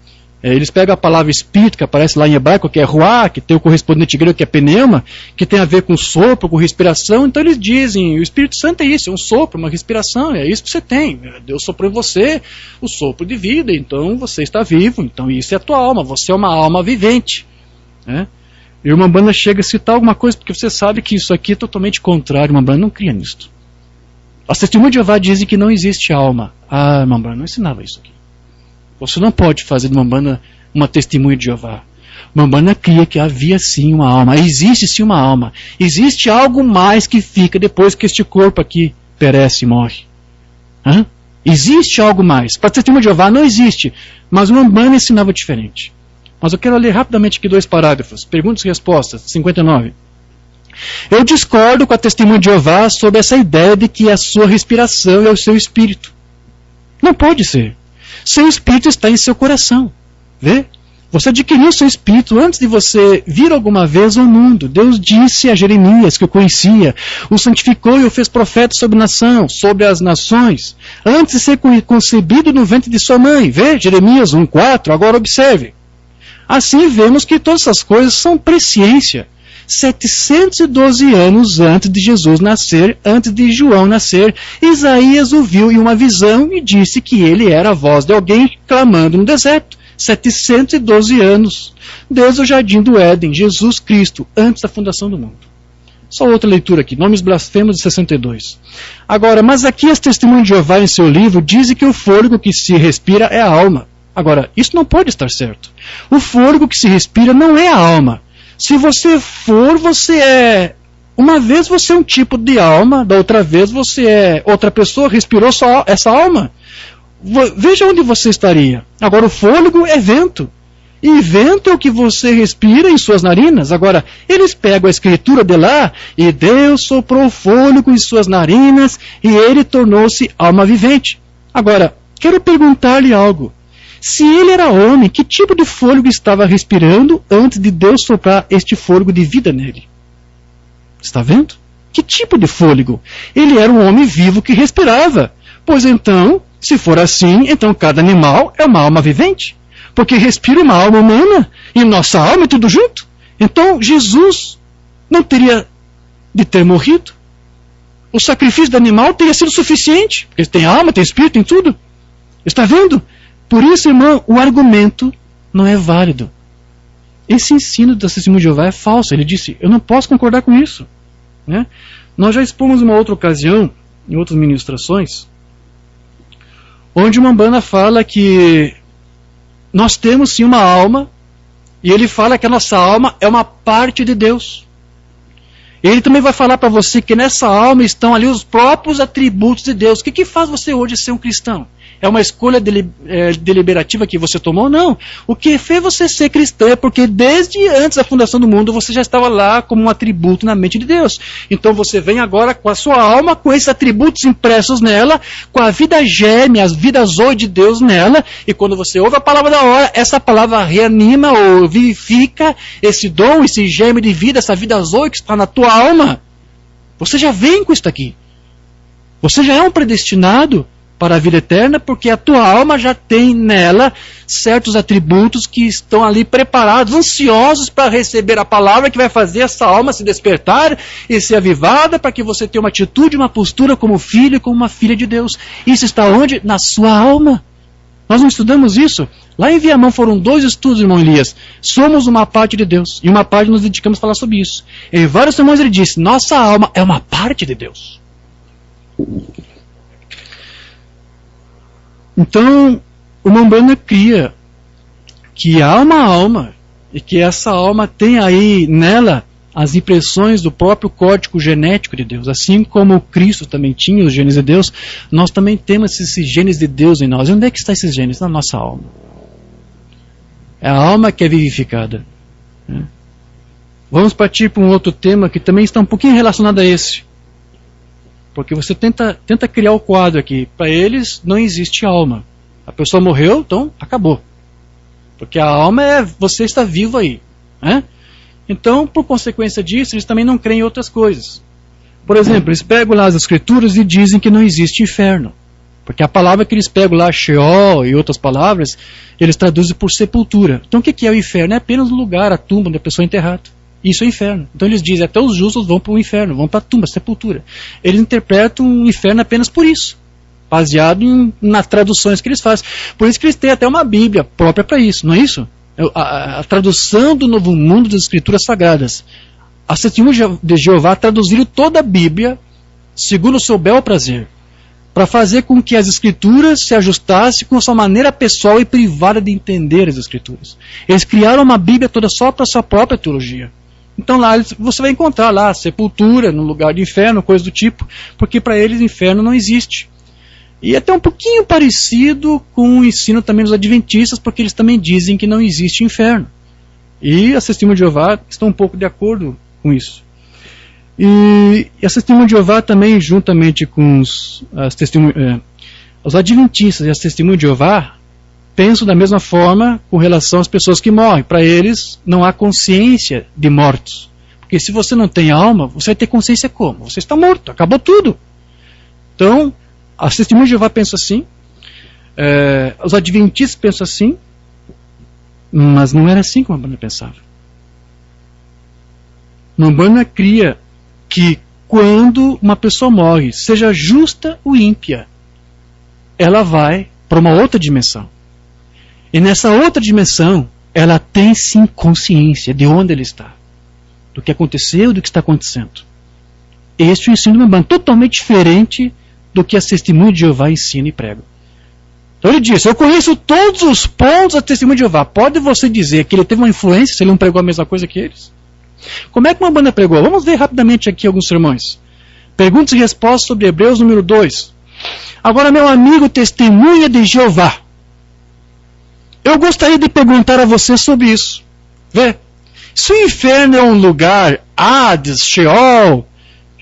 eles pegam a palavra espírito, que aparece lá em hebraico, que é ruá, que tem o correspondente grego, que é pneuma, que tem a ver com sopro, com respiração. Então eles dizem, o Espírito Santo é isso, é um sopro, uma respiração, é isso que você tem. Deus soprou em você o sopro de vida, então você está vivo, então isso é a tua alma, você é uma alma vivente. E o irmão Branham chega a citar alguma coisa, porque você sabe que isso aqui é totalmente contrário, o irmão Branham não cria nisso. As testemunhas de Jeová dizem que não existe alma. Ah, irmão Branham não ensinava isso aqui. Você não pode fazer de irmão Branham uma testemunha de Jeová. O irmão Branham cria que havia sim uma alma. Existe sim uma alma. Existe algo mais que fica depois que este corpo aqui perece e morre. Existe algo mais. Para a testemunha de Jeová não existe. Mas o irmão Branham ensinava diferente. Mas eu quero ler rapidamente aqui 2 parágrafos. Perguntas e respostas, 59. Eu discordo com a testemunha de Jeová sobre essa ideia de que a sua respiração é o seu espírito. Não pode ser. Seu espírito está em seu coração. Vê? Você adquiriu seu espírito antes de você vir alguma vez ao mundo. Deus disse a Jeremias, que o conhecia, o santificou e o fez profeta sobre as nações, antes de ser concebido no ventre de sua mãe. Vê? Jeremias 1,4. Agora observe. Assim vemos que todas essas coisas são presciência. 712 anos antes de Jesus nascer, antes de João nascer, Isaías o viu em uma visão e disse que ele era a voz de alguém clamando no deserto. 712 anos, desde o jardim do Éden, Jesus Cristo, antes da fundação do mundo. Só outra leitura aqui, Nomes Blasfemos de 62. Agora, mas aqui as testemunhas de Jeová em seu livro dizem que o fôlego que se respira é a alma. Agora, isso não pode estar certo. O fôlego que se respira não é a alma. Se você for, você é... Uma vez você é um tipo de alma, da outra vez você é outra pessoa, respirou só essa alma. Veja onde você estaria. Agora, o fôlego é vento. E vento é o que você respira em suas narinas. Agora, eles pegam a escritura de lá, e Deus soprou fôlego em suas narinas, e ele tornou-se alma vivente. Agora, quero perguntar-lhe algo. Se ele era homem, que tipo de fôlego estava respirando antes de Deus soprar este fôlego de vida nele? Está vendo? Que tipo de fôlego? Ele era um homem vivo que respirava. Pois então, se for assim, então cada animal é uma alma vivente. porque respira uma alma humana e nossa alma é tudo junto. Então Jesus não teria de ter morrido. O sacrifício do animal teria sido suficiente, porque tem alma, tem espírito, tem tudo. Está vendo? Por isso, irmão, o argumento não é válido. Esse ensino da Testemunha de Jeová é falso. Ele disse, eu não posso concordar com isso. Né? Nós já expomos uma outra ocasião, em outras ministrações, onde uma Umbanda fala que nós temos sim uma alma, e ele fala que a nossa alma é uma parte de Deus. Ele também vai falar para você que nessa alma estão ali os próprios atributos de Deus. O que faz você hoje ser um cristão? É uma escolha deliberativa que você tomou? Não. O que fez você ser cristão é porque desde antes da fundação do mundo você já estava lá como um atributo na mente de Deus. Então você vem agora com a sua alma, com esses atributos impressos nela, com a vida gêmea, as vidas zoe de Deus nela, e quando você ouve a palavra da hora, essa palavra reanima ou vivifica esse dom, esse gêmeo de vida, essa vida zoe que está na tua alma. Você já vem com isso aqui. Você já é um predestinado para a vida eterna, porque a tua alma já tem nela certos atributos que estão ali preparados, ansiosos para receber a palavra que vai fazer essa alma se despertar e ser avivada para que você tenha uma atitude, uma postura como filho e como uma filha de Deus. Isso está onde? Na sua alma. Nós não estudamos isso? Lá em Viamão foram 2 estudos, irmão Elias. Somos uma parte de Deus. E uma parte nos dedicamos a falar sobre isso. Em vários sermões ele disse, nossa alma é uma parte de Deus. Então, o Umbanda cria que há uma alma, e que essa alma tem aí nela as impressões do próprio código genético de Deus. Assim como Cristo também tinha os genes de Deus, nós também temos esses genes de Deus em nós. E onde é que estão esses genes? Na nossa alma. É a alma que é vivificada. Vamos partir para um outro tema que também está um pouquinho relacionado a esse. Porque você tenta criar o quadro aqui. Para eles não existe alma. A pessoa morreu, então acabou. Porque a alma é você está vivo aí. Né? Então, por consequência disso, eles também não creem em outras coisas. Por exemplo, eles pegam lá as escrituras e dizem que não existe inferno. Porque a palavra que eles pegam lá, Sheol e outras palavras, eles traduzem por sepultura. Então o que é o inferno? É apenas o lugar, a tumba onde a pessoa é enterrada. Isso é inferno. Então eles dizem, até os justos vão para o inferno, vão para a tumba, sepultura. Eles interpretam o inferno apenas por isso, baseado nas traduções que eles fazem. Por isso que eles têm até uma Bíblia própria para isso, não é isso? A tradução do Novo Mundo das Escrituras Sagradas. As Testemunhas de Jeová traduziram toda a Bíblia, segundo o seu bel prazer, para fazer com que as Escrituras se ajustassem com a sua maneira pessoal e privada de entender as Escrituras. Eles criaram uma Bíblia toda só para a sua própria teologia. Então lá você vai encontrar lá sepultura, no lugar de inferno, coisa do tipo, porque para eles inferno não existe. E até um pouquinho parecido com o ensino também dos adventistas, porque eles também dizem que não existe inferno. E as Testemunhas de Jeová estão um pouco de acordo com isso. E as Testemunhas de Jeová também, juntamente com os adventistas e as Testemunhas de Jeová, pensam da mesma forma com relação às pessoas que morrem. Para eles, não há consciência de mortos. Porque se você não tem alma, você vai ter consciência como? Você está morto, acabou tudo. Então, as Testemunhas de Jeová pensam assim, os adventistas pensam assim, mas não era assim como a Umbanda pensava. A Umbanda cria que quando uma pessoa morre, seja justa ou ímpia, ela vai para uma outra dimensão. E nessa outra dimensão, ela tem sim consciência de onde ela está, do que aconteceu, do que está acontecendo. Este é o ensino de Umbanda, totalmente diferente do que as Testemunhas de Jeová ensinam e pregam. Então ele disse, eu conheço todos os pontos da Testemunha de Jeová. Pode você dizer que ele teve uma influência se ele não pregou a mesma coisa que eles? Como é que uma Umbanda pregou? Vamos ver rapidamente aqui alguns sermões. Perguntas e respostas sobre Hebreus número 2. Agora, meu amigo Testemunha de Jeová, eu gostaria de perguntar a você sobre isso. Vê, se o inferno é um lugar, Hades, Sheol,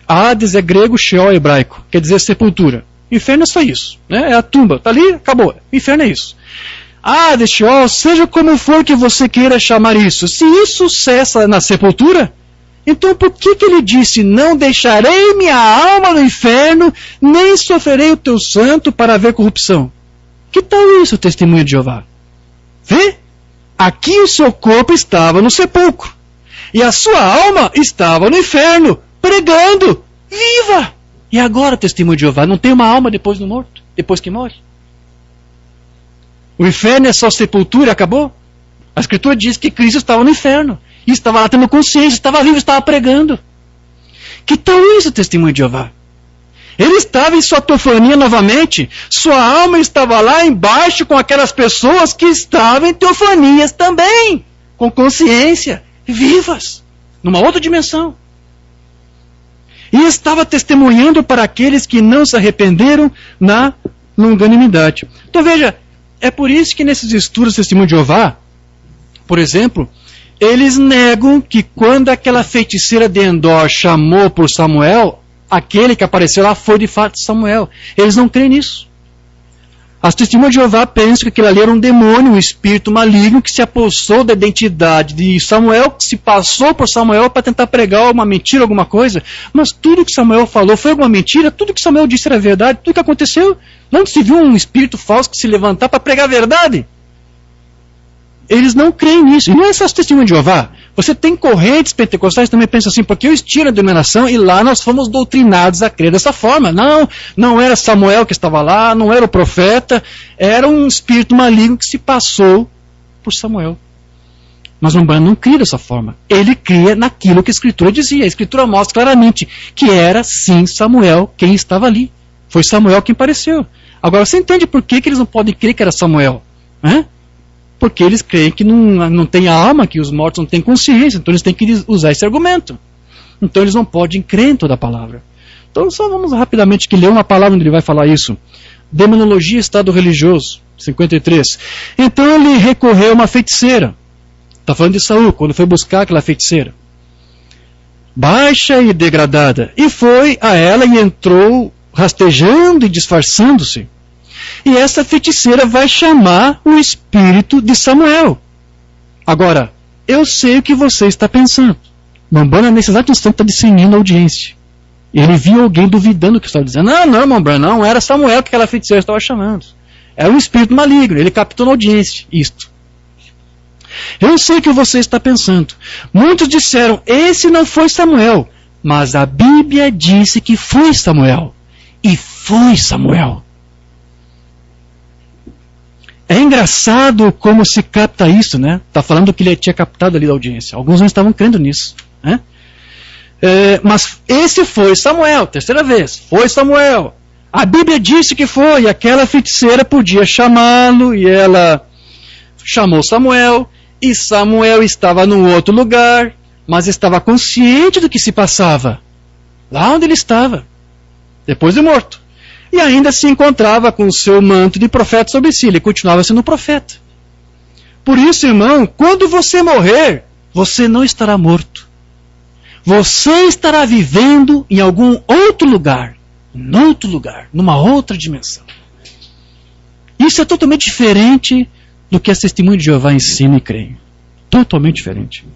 Hades é grego, Sheol é hebraico, quer dizer sepultura. Inferno é só isso, né? É a tumba, está ali, acabou. Inferno é isso. Hades, Sheol, seja como for que você queira chamar isso, se isso cessa na sepultura, então por que ele disse, não deixarei minha alma no inferno, nem sofrerei o teu santo para ver corrupção? Que tal isso, Testemunha de Jeová? Vê? aqui o seu corpo estava no sepulcro, e a sua alma estava no inferno, pregando, viva! E agora, testemunho de Jeová, não tem uma alma depois do morto, depois que morre? O inferno é só sepultura, acabou? A Escritura diz que Cristo estava no inferno, e estava lá tendo consciência, estava vivo, estava pregando. Que tal isso, testemunho de Jeová? Ele estava em sua teofania novamente, sua alma estava lá embaixo com aquelas pessoas que estavam em teofanias também, com consciência, vivas, numa outra dimensão. E estava testemunhando para aqueles que não se arrependeram na longanimidade. Então veja, é por isso que nesses estudos do testemunho de Jeová, por exemplo, eles negam que quando aquela feiticeira de Endor chamou por Samuel, aquele que apareceu lá foi de fato Samuel. Eles não creem nisso. As testemunhas de Jeová pensam que aquilo ali era um demônio, um espírito maligno que se apossou da identidade de Samuel, que se passou por Samuel para tentar pregar uma mentira, alguma coisa. Mas tudo que Samuel falou foi alguma mentira, tudo que Samuel disse era verdade, tudo que aconteceu. Não se viu um espírito falso que se levantar para pregar a verdade. Eles não creem nisso. E não é só as testemunhas de Jeová. Você tem correntes pentecostais que também pensam assim, porque eu estive na denominação e lá nós fomos doutrinados a crer dessa forma. Não era Samuel que estava lá, não era o profeta, era um espírito maligno que se passou por Samuel. Mas o Umbanda não cria dessa forma. Ele cria naquilo que a Escritura dizia. A Escritura mostra claramente que era sim Samuel quem estava ali. Foi Samuel quem apareceu. Agora você entende por que eles não podem crer que era Samuel? Porque eles creem que não tem alma, que os mortos não têm consciência, então eles têm que usar esse argumento. Então eles não podem crer em toda a palavra. Então só vamos rapidamente aqui ler uma palavra onde ele vai falar isso. Demonologia, estado religioso, 53. Então ele recorreu a uma feiticeira. Está falando de Saul, quando foi buscar aquela feiticeira. Baixa e degradada. E foi a ela e entrou rastejando e disfarçando-se. E essa feiticeira vai chamar o espírito de Samuel. Agora, eu sei o que você está pensando. Mambana, nesse exato instante, está discernindo a audiência. Ele viu alguém duvidando o que estava dizendo. Não, Mambana, não era Samuel que aquela feiticeira estava chamando. Era um espírito maligno. Ele captou na audiência isto. Eu sei o que você está pensando. Muitos disseram, esse não foi Samuel. Mas a Bíblia disse que foi Samuel. E foi Samuel. É engraçado como se capta isso, né? Está falando que ele tinha captado ali da audiência. Alguns não estavam crendo nisso, né? Mas esse foi Samuel, terceira vez. Foi Samuel. A Bíblia disse que foi. E aquela feiticeira podia chamá-lo. E ela chamou Samuel. E Samuel estava num outro lugar. Mas estava consciente do que se passava. Lá onde ele estava. Depois de morto. E ainda se encontrava com o seu manto de profeta sobre si. Ele continuava sendo profeta. Por isso, irmão, quando você morrer, você não estará morto. Você estará vivendo em algum outro lugar. Em outro lugar. Numa outra dimensão. Isso é totalmente diferente do que as testemunhas de Jeová ensinam e creem. Totalmente diferente.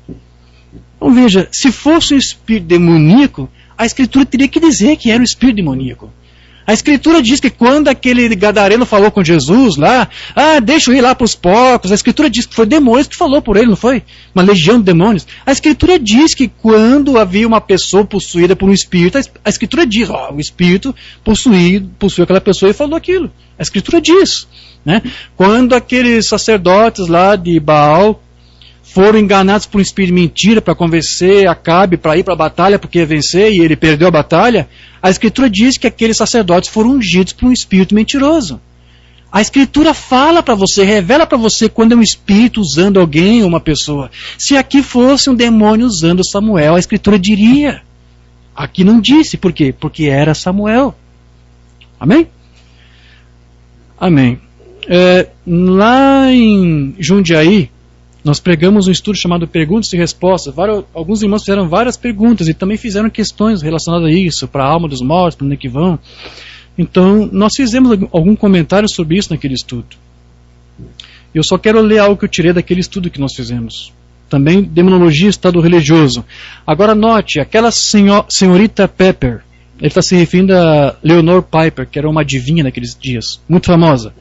Então veja, se fosse um espírito demoníaco, a Escritura teria que dizer que era um espírito demoníaco. A Escritura diz que quando aquele gadareno falou com Jesus lá, deixa eu ir lá para os porcos, a Escritura diz que foi demônios que falou por ele, não foi? Uma legião de demônios. A Escritura diz que quando havia uma pessoa possuída por um espírito, a Escritura diz, o espírito possuiu aquela pessoa e falou aquilo. A Escritura diz. Né? Quando aqueles sacerdotes lá de Baal foram enganados por um espírito de mentira para convencer Acabe para ir para a batalha porque ia vencer e ele perdeu a batalha, a Escritura diz que aqueles sacerdotes foram ungidos por um espírito mentiroso. A Escritura fala para você, revela para você quando é um espírito usando alguém ou uma pessoa. Se aqui fosse um demônio usando Samuel, a Escritura diria. Aqui não disse. Por quê? Porque era Samuel. Amém? Amém. Lá em Jundiaí, nós pregamos um estudo chamado Perguntas e Respostas. Alguns irmãos fizeram várias perguntas e também fizeram questões relacionadas a isso, para a alma dos mortos, para onde é que vão. Então, nós fizemos algum comentário sobre isso naquele estudo. Eu só quero ler algo que eu tirei daquele estudo que nós fizemos. Também, Demonologia, Estado Religioso. Agora note, aquela senhorita Pepper, Ele está se referindo a Leonore Piper, que era uma adivinha naqueles dias, muito famosa.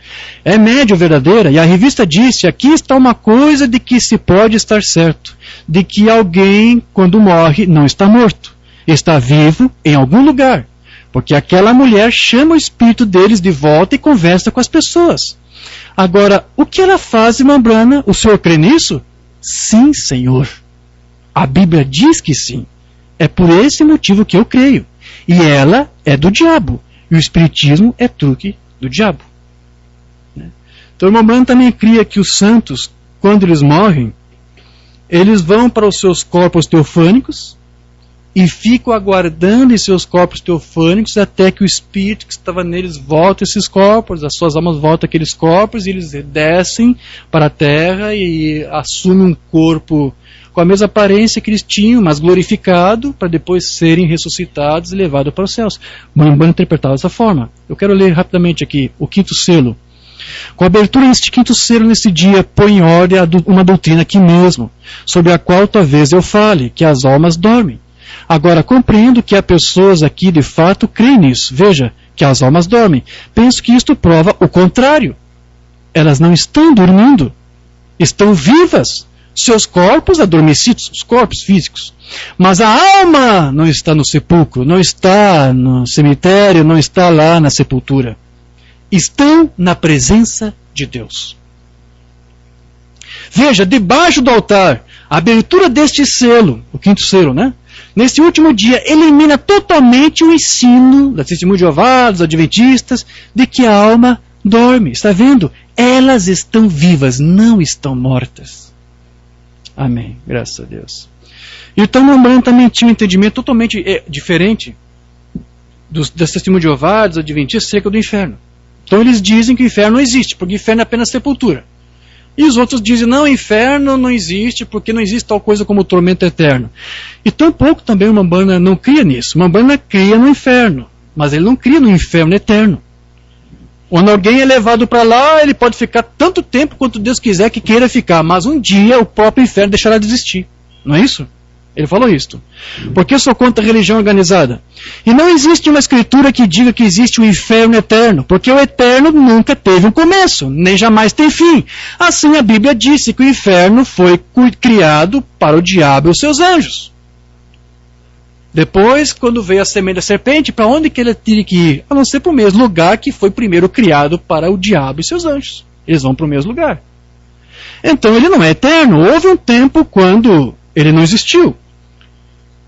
É médio verdadeira, e a revista disse, aqui está uma coisa de que se pode estar certo, de que alguém, quando morre, não está morto, está vivo em algum lugar, porque aquela mulher chama o espírito deles de volta e conversa com as pessoas. Agora, o que ela faz, irmã Brana? O senhor crê nisso? Sim, Senhor. A Bíblia diz que sim. É por esse motivo que eu creio. E ela é do diabo. E o espiritismo é truque do diabo. Então o irmão Branham também cria que os santos, quando eles morrem, eles vão para os seus corpos teofânicos e ficam aguardando em seus corpos teofânicos até que o espírito que estava neles volta a esses corpos, as suas almas voltam àqueles corpos, e eles descem para a terra e assumem um corpo com a mesma aparência que eles tinham, mas glorificado, para depois serem ressuscitados e levados para os céus. Branham interpretava dessa forma. Eu quero ler rapidamente aqui o quinto selo. Com a abertura deste quinto selo nesse dia, põe em ordem uma doutrina aqui mesmo, sobre a qual talvez eu fale, que as almas dormem. Agora compreendo que há pessoas aqui de fato creem nisso. Veja, que as almas dormem. Penso que isto prova o contrário. Elas não estão dormindo. Estão vivas. Seus corpos adormecidos, os corpos físicos. Mas a alma não está no sepulcro, não está no cemitério, não está lá na sepultura. Estão na presença de Deus. Veja, debaixo do altar, a abertura deste selo, o quinto selo, né? Nesse último dia, elimina totalmente o ensino da Testemunha de Jeová, dos Adventistas, de que a alma dorme. Está vendo? Elas estão vivas, não estão mortas. Amém. Graças a Deus. Então, o Branham também tinha um entendimento totalmente diferente das Testemunhas de Jeová, dos Adventistas, acerca do inferno. Então, eles dizem que o inferno não existe, porque o inferno é apenas sepultura. E os outros dizem, não, o inferno não existe, porque não existe tal coisa como o tormento eterno. E tampouco também o Branham não cria nisso. O Branham cria no inferno, mas ele não cria no inferno eterno. Quando alguém é levado para lá, ele pode ficar tanto tempo quanto Deus quiser que queira ficar, mas um dia o próprio inferno deixará de existir. Não é isso? Ele falou isto. Porque eu sou contra a religião organizada. E não existe uma escritura que diga que existe um inferno eterno, porque o eterno nunca teve um começo, nem jamais tem fim. Assim a Bíblia disse que o inferno foi criado para o diabo e os seus anjos. Depois, quando veio a semente da serpente, para onde que ele teria que ir? A não ser para o mesmo lugar que foi primeiro criado para o diabo e seus anjos. Eles vão para o mesmo lugar. Então ele não é eterno. Houve um tempo quando ele não existiu.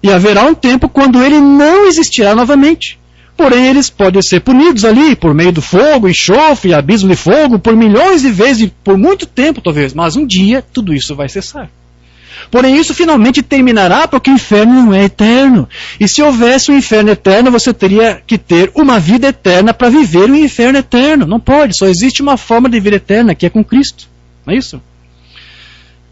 E haverá um tempo quando ele não existirá novamente. Porém, eles podem ser punidos ali, por meio do fogo, enxofre, abismo de fogo, por milhões de vezes, por muito tempo talvez. Mas um dia, tudo isso vai cessar. Porém, isso finalmente terminará, porque o inferno não é eterno. E se houvesse um inferno eterno, você teria que ter uma vida eterna para viver o inferno eterno. Não pode, só existe uma forma de vida eterna, que é com Cristo. Não é isso?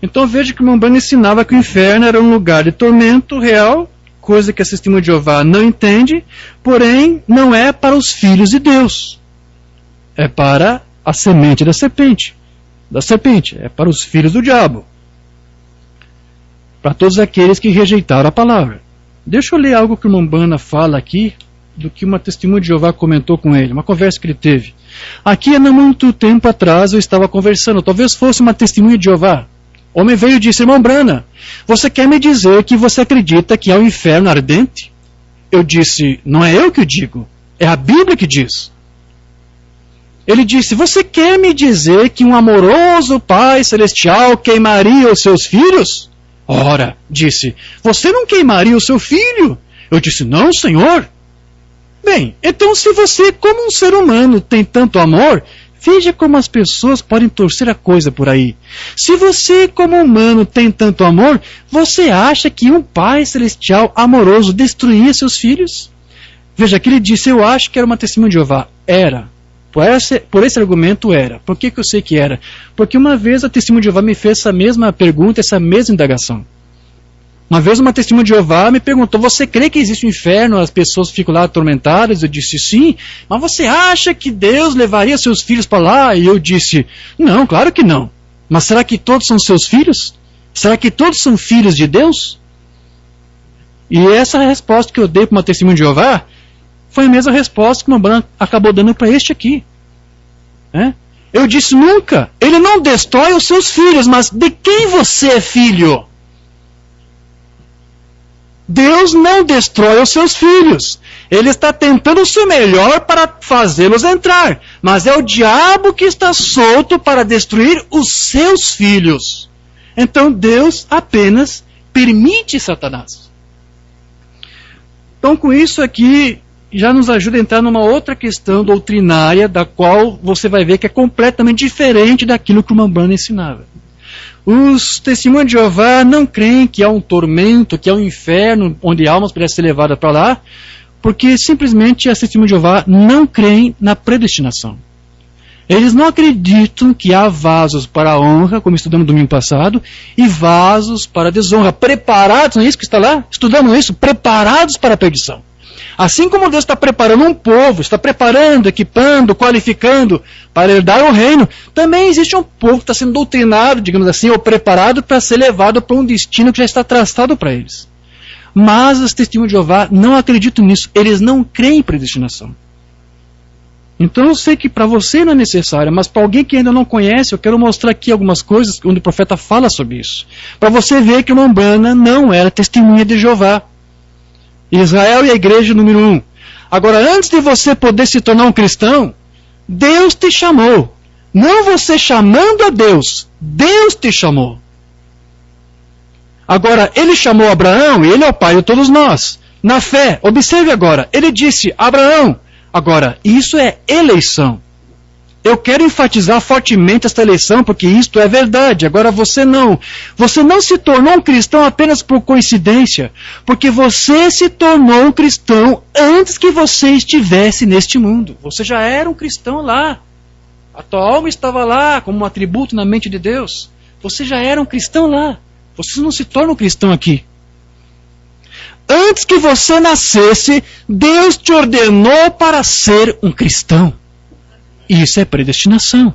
Então veja que o irmão Branham ensinava que o inferno era um lugar de tormento real, coisa que a Testemunha de Jeová não entende, porém não é para os filhos de Deus. É para a semente da serpente. É para os filhos do diabo. Para todos aqueles que rejeitaram a palavra. Deixa eu ler algo que o irmão Branham fala aqui, do que uma Testemunha de Jeová comentou com ele, uma conversa que ele teve. Aqui, há não muito tempo atrás, eu estava conversando, talvez fosse uma Testemunha de Jeová. O homem veio e disse, irmão Branham, você quer me dizer que você acredita que há um inferno ardente? Eu disse, não é eu que o digo, é a Bíblia que diz. Ele disse, você quer me dizer que um amoroso Pai Celestial queimaria os seus filhos? Ora, disse, você não queimaria o seu filho? Eu disse, não, Senhor. Bem, então se você, como um ser humano, tem tanto amor, veja como as pessoas podem torcer a coisa por aí. Se você, como humano, tem tanto amor, você acha que um Pai Celestial amoroso destruiria seus filhos? Veja, que ele disse, eu acho que era uma Testemunha de Jeová. Era. Por esse argumento era. Por que eu sei que era? Porque uma vez a Testemunha de Jeová me fez essa mesma pergunta, essa mesma indagação. Uma vez uma Testemunha de Jeová me perguntou, você crê que existe um inferno, as pessoas ficam lá atormentadas? Eu disse, sim. Mas você acha que Deus levaria seus filhos para lá? E eu disse, não, claro que não. Mas será que todos são seus filhos? Será que todos são filhos de Deus? E essa resposta que eu dei para uma Testemunha de Jeová, Foi a mesma resposta que o Rambam acabou dando para este aqui. Eu disse nunca. Ele não destrói os seus filhos, mas de quem você é filho? Deus não destrói os seus filhos. Ele está tentando o seu melhor para fazê-los entrar. Mas é o diabo que está solto para destruir os seus filhos. Então Deus apenas permite Satanás. Então com isso aqui, já nos ajuda a entrar numa outra questão doutrinária, da qual você vai ver que é completamente diferente daquilo que o Rambam ensinava. Os testemunhos de Jeová não creem que há um tormento, que há um inferno, onde almas podem ser levadas para lá, porque simplesmente as testemunhas de Jeová não creem na predestinação. Eles não acreditam que há vasos para a honra, como estudamos no domingo passado, e vasos para a desonra, preparados, não é isso que está lá? Estudamos isso, preparados para a perdição. Assim como Deus está preparando um povo, está preparando, equipando, qualificando para herdar o reino, também existe um povo que está sendo doutrinado, digamos assim, ou preparado para ser levado para um destino que já está traçado para eles. Mas os testemunhos de Jeová não acreditam nisso, eles não creem em predestinação. Então eu sei que para você não é necessário, mas para alguém que ainda não conhece, eu quero mostrar aqui algumas coisas onde o profeta fala sobre isso. Para você ver que o Umbanda não era testemunha de Jeová. Israel e a igreja número 1. Agora, antes de você poder se tornar um cristão, Deus te chamou. Não você chamando a Deus, Deus te chamou. Agora, ele chamou Abraão e ele é o pai de todos nós. Na fé, observe agora, ele disse, Abraão, agora, isso é eleição. Eu quero enfatizar fortemente esta eleição, porque isto é verdade. Agora você não. Você não se tornou um cristão apenas por coincidência, porque você se tornou um cristão antes que você estivesse neste mundo. Você já era um cristão lá. A tua alma estava lá como um atributo na mente de Deus. Você já era um cristão lá. Você não se torna um cristão aqui. Antes que você nascesse, Deus te ordenou para ser um cristão. Isso é predestinação.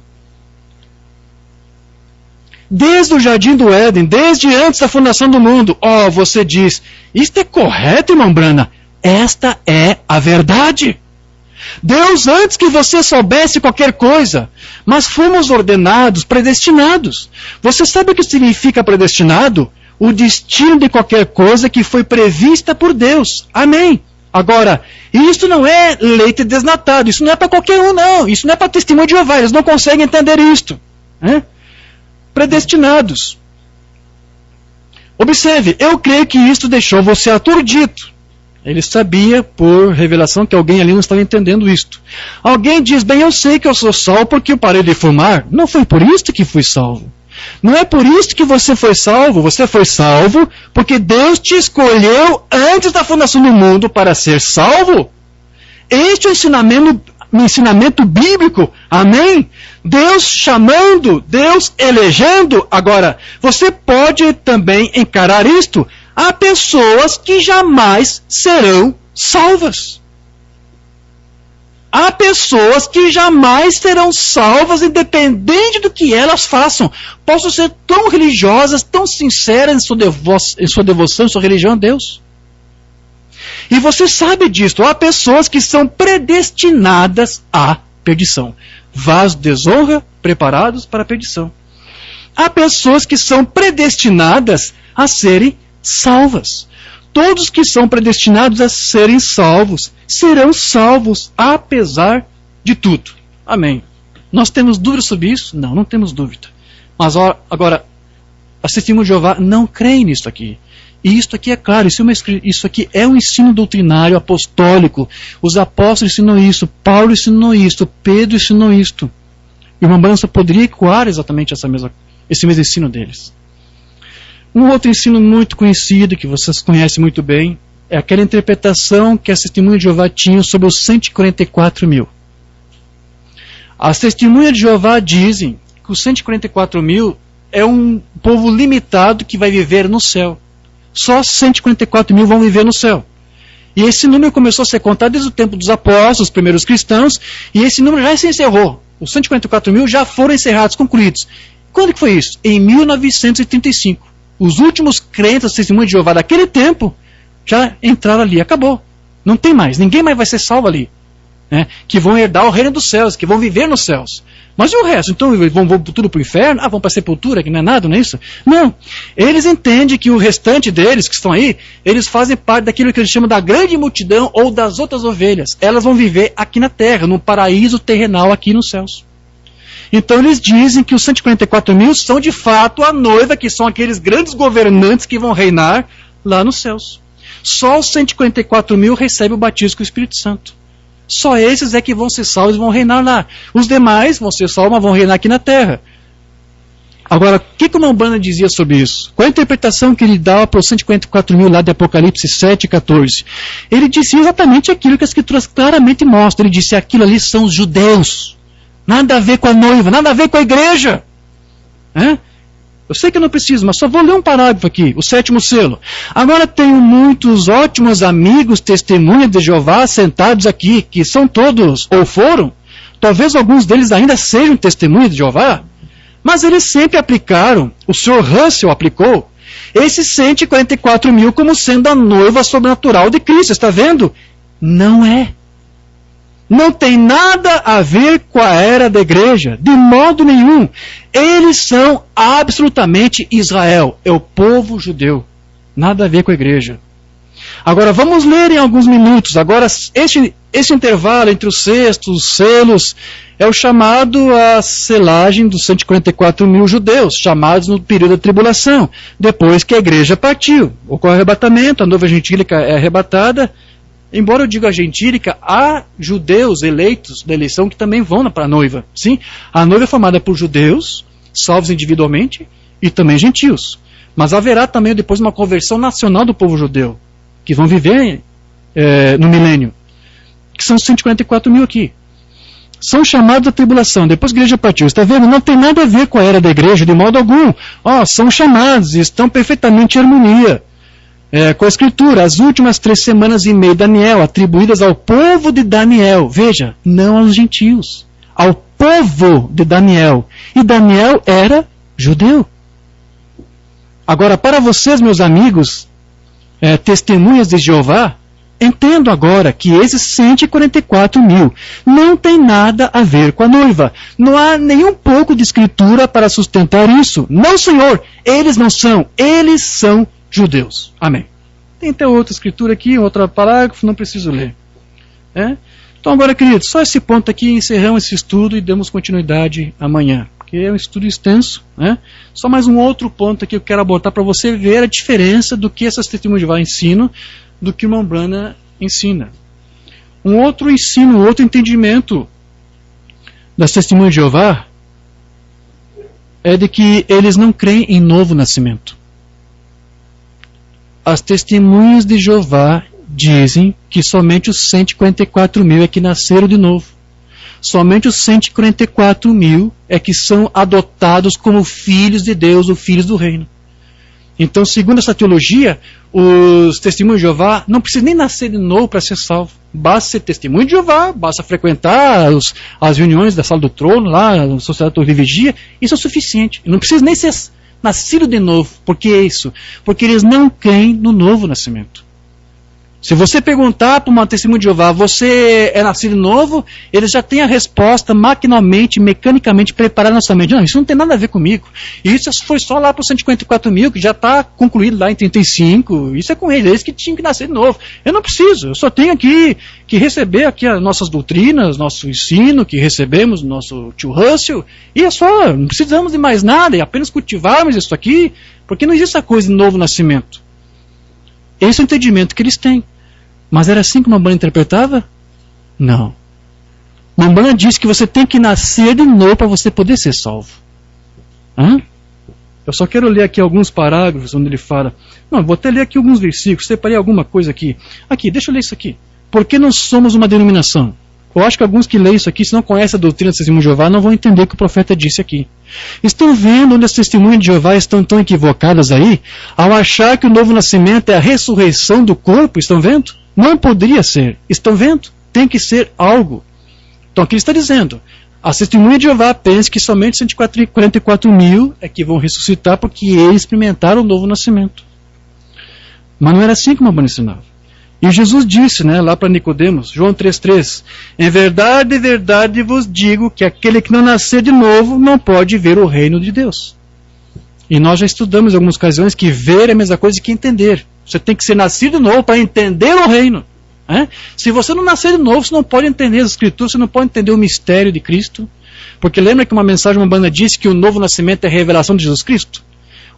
Desde o jardim do Éden, desde antes da fundação do mundo, você diz, isto é correto, irmão Brana? Esta é a verdade. Deus, antes que você soubesse qualquer coisa, mas fomos ordenados, predestinados. Você sabe o que significa predestinado? O destino de qualquer coisa que foi prevista por Deus. Amém. Agora, isso não é leite desnatado, isso não é para qualquer um, não. Isso não é para testemunho de Jeová, eles não conseguem entender isto. Predestinados. Observe, eu creio que isto deixou você aturdido. Ele sabia, por revelação, que alguém ali não estava entendendo isto. Alguém diz, bem, eu sei que eu sou salvo porque eu parei de fumar. Não foi por isso que fui salvo. Não é por isso que você foi salvo porque Deus te escolheu antes da fundação do mundo para ser salvo. Este é o ensinamento bíblico, amém? Deus chamando, Deus elegendo. Agora, você pode também encarar isto. Há pessoas que jamais serão salvas. Há pessoas que jamais serão salvas, independente do que elas façam. Possam ser tão religiosas, tão sinceras em sua devoção, em sua religião a Deus. E você sabe disso. Há pessoas que são predestinadas à perdição. Vaso de desonra, preparados para a perdição. Há pessoas que são predestinadas a serem salvas. Todos que são predestinados a serem salvos, serão salvos, apesar de tudo. Amém. Nós temos dúvida sobre isso? Não, não temos dúvida. Mas agora, as testemunhas de Jeová não creem nisso aqui. E isso aqui é claro, isso aqui é um ensino doutrinário apostólico. Os apóstolos ensinam isso, Paulo ensinou isso, Pedro ensinou isto. E uma balança poderia ecoar exatamente esse mesmo ensino deles. Um outro ensino muito conhecido, que vocês conhecem muito bem, é aquela interpretação que as testemunhas de Jeová tinham sobre os 144 mil. As testemunhas de Jeová dizem que os 144 mil é um povo limitado que vai viver no céu. Só 144 mil vão viver no céu. E esse número começou a ser contado desde o tempo dos apóstolos, os primeiros cristãos, e esse número já se encerrou. Os 144 mil já foram encerrados, concluídos. Quando que foi isso? Em 1935. Os últimos crentes, testemunhas de Jeová daquele tempo, já entraram ali, acabou. Não tem mais, ninguém mais vai ser salvo ali. Né? Que vão herdar o reino dos céus, que vão viver nos céus. Mas e o resto? Então vão tudo para o inferno? Vão para a sepultura, que não é nada, não é isso? Não. Eles entendem que o restante deles, que estão aí, eles fazem parte daquilo que eles chamam da grande multidão ou das outras ovelhas. Elas vão viver aqui na terra, no paraíso terrenal aqui nos céus. Então eles dizem que os 144 mil são de fato a noiva, que são aqueles grandes governantes que vão reinar lá nos céus. Só os 144 mil recebem o batismo com o Espírito Santo. Só esses é que vão ser salvos e vão reinar lá. Os demais vão ser salvos, mas vão reinar aqui na terra. Agora, o que o Umbanda dizia sobre isso? Qual a interpretação que ele dava para os 144 mil lá de Apocalipse 7, 14? Ele disse exatamente aquilo que as escrituras claramente mostram. Ele disse, aquilo ali são os judeus. Nada a ver com a noiva, nada a ver com a igreja. Eu sei que eu não preciso, mas só vou ler um parágrafo aqui, o 7º selo. Agora tenho muitos ótimos amigos, testemunhas de Jeová, sentados aqui, que são todos, ou foram, talvez alguns deles ainda sejam testemunhas de Jeová, mas eles sempre aplicaram, o Sr. Russell aplicou, esses 144 mil como sendo a noiva sobrenatural de Cristo, está vendo? Não é. Não tem nada a ver com a era da igreja, de modo nenhum. Eles são absolutamente Israel, é o povo judeu. Nada a ver com a igreja. Agora vamos ler em alguns minutos. Agora este intervalo entre os sextos, os selos, é o chamado a selagem dos 144 mil judeus, chamados no período da tribulação, depois que a igreja partiu. Ocorre o arrebatamento, a noiva gentílica é arrebatada. Embora eu diga a gentílica, há judeus eleitos da eleição que também vão para a noiva. Sim, a noiva é formada por judeus, salvos individualmente, e também gentios. Mas haverá também depois uma conversão nacional do povo judeu, que vão viver no milênio, que são 144 mil aqui. São chamados da tribulação, depois que a igreja partiu. Está vendo? Não tem nada a ver com a era da igreja, de modo algum. São chamados, estão perfeitamente em harmonia com a Escritura, as últimas 3 semanas e meia de Daniel, atribuídas ao povo de Daniel. Veja, não aos gentios, ao povo de Daniel. E Daniel era judeu. Agora, para vocês, meus amigos, testemunhas de Jeová, entendo agora que esses 144 mil não tem nada a ver com a noiva. Não há nem um pouco de Escritura para sustentar isso. Não, Senhor, eles não são, eles são judeus. Amém. Tem até outra escritura aqui, outro parágrafo, não preciso ler. Então agora, queridos, só esse ponto aqui, encerramos esse estudo e damos continuidade amanhã, porque é um estudo extenso. Só mais um outro ponto aqui que eu quero abordar para você ver a diferença do que essas testemunhas de Jeová ensinam do que uma Umbanda ensina. Um outro ensino, outro entendimento das testemunhas de Jeová é de que eles não creem em novo nascimento. As testemunhas de Jeová dizem que somente os 144 mil é que nasceram de novo. Somente os 144 mil é que são adotados como filhos de Deus ou filhos do reino. Então, segundo essa teologia, os testemunhos de Jeová não precisam nem nascer de novo para ser salvo. Basta ser testemunho de Jeová, basta frequentar as reuniões da sala do trono, lá, na Sociedade de Vigia, isso é suficiente. Não precisa nem ser nascido de novo. Por que isso? Porque eles não creem no novo nascimento. Se você perguntar para uma testemunha de Jeová, você é nascido de novo? Eles já têm a resposta maquinalmente, mecanicamente preparada na sua mente. Não, isso não tem nada a ver comigo. Isso foi só lá para os 144 mil, que já está concluído lá em 35. Isso é com eles que tinham que nascer de novo. Eu não preciso, eu só tenho aqui que receber aqui as nossas doutrinas, nosso ensino que recebemos do nosso tio Russell, e é só, não precisamos de mais nada, é apenas cultivarmos isso aqui, porque não existe essa coisa de novo nascimento. Esse é o entendimento que eles têm. Mas era assim que uma Umbanda interpretava? Não. Uma Umbanda diz que você tem que nascer de novo para você poder ser salvo. Eu só quero ler aqui alguns parágrafos onde ele fala. Não, vou até ler aqui alguns versículos, separei alguma coisa aqui. Aqui, deixa eu ler isso aqui. Por que não somos uma denominação? Eu acho que alguns que leem isso aqui, se não conhecem a doutrina do testemunho de Jeová, não vão entender o que o profeta disse aqui. Estão vendo onde as testemunhas de Jeová estão tão equivocadas aí? Ao achar que o novo nascimento é a ressurreição do corpo, estão vendo? Não poderia ser. Estão vendo? Tem que ser algo. Então aqui ele está dizendo, as testemunhas de Jeová pensam que somente 144 mil é que vão ressuscitar porque eles experimentaram o novo nascimento. Mas não era assim como a Umbanda ensinava. E Jesus disse, né, lá para Nicodemos, João 3,3, em verdade, verdade vos digo que aquele que não nascer de novo não pode ver o reino de Deus. E nós já estudamos em algumas ocasiões que ver é a mesma coisa que entender. Você tem que ser nascido de novo para entender o reino. Se você não nascer de novo, você não pode entender as Escrituras, você não pode entender o mistério de Cristo. Porque lembra que uma mensagem, uma banda disse que o novo nascimento é a revelação de Jesus Cristo?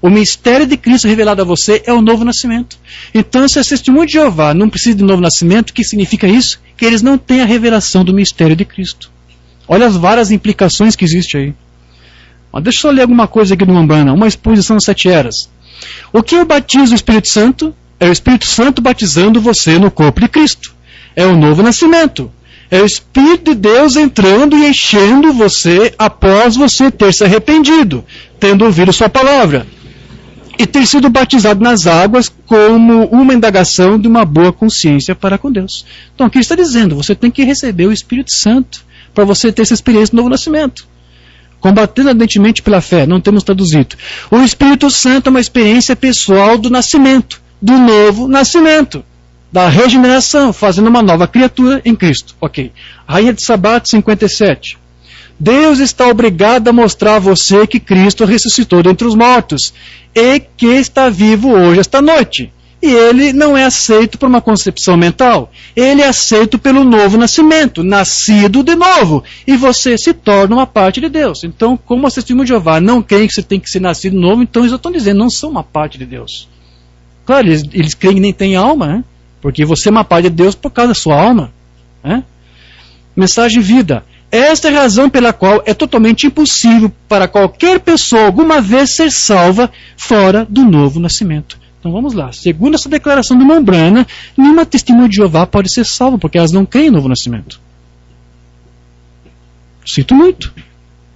O mistério de Cristo revelado a você é o novo nascimento. Então, se a Testemunha de Jeová não precisa de novo nascimento, o que significa isso? Que eles não têm a revelação do mistério de Cristo. Olha as várias implicações que existem aí. Mas deixa eu só ler alguma coisa aqui do Umbanda, uma exposição das 7 eras. O que é o batismo do Espírito Santo? É o Espírito Santo batizando você no corpo de Cristo. É o novo nascimento. É o Espírito de Deus entrando e enchendo você após você ter se arrependido, tendo ouvido sua palavra. E ter sido batizado nas águas como uma indagação de uma boa consciência para com Deus. Então aqui está dizendo, você tem que receber o Espírito Santo para você ter essa experiência do novo nascimento. Combatendo ardentemente pela fé, não temos traduzido. O Espírito Santo é uma experiência pessoal do nascimento, do novo nascimento, da regeneração, fazendo uma nova criatura em Cristo. Ok. Rainha de Sabato 57. Deus está obrigado a mostrar a você que Cristo ressuscitou dentre os mortos e que está vivo hoje, esta noite. E ele não é aceito por uma concepção mental. Ele é aceito pelo novo nascimento, nascido de novo. E você se torna uma parte de Deus. Então, como a Testemunha de Jeová não creem que você tem que ser nascido de novo, então eles estão dizendo, não são uma parte de Deus. Claro, eles creem que nem tem alma, né? Porque você é uma parte de Deus por causa da sua alma. Né? Mensagem vida. Esta é a razão pela qual é totalmente impossível para qualquer pessoa alguma vez ser salva fora do novo nascimento. Então vamos lá. Segundo essa declaração de Umbanda, nenhuma Testemunha de Jeová pode ser salva, porque elas não creem no novo nascimento. Sinto muito.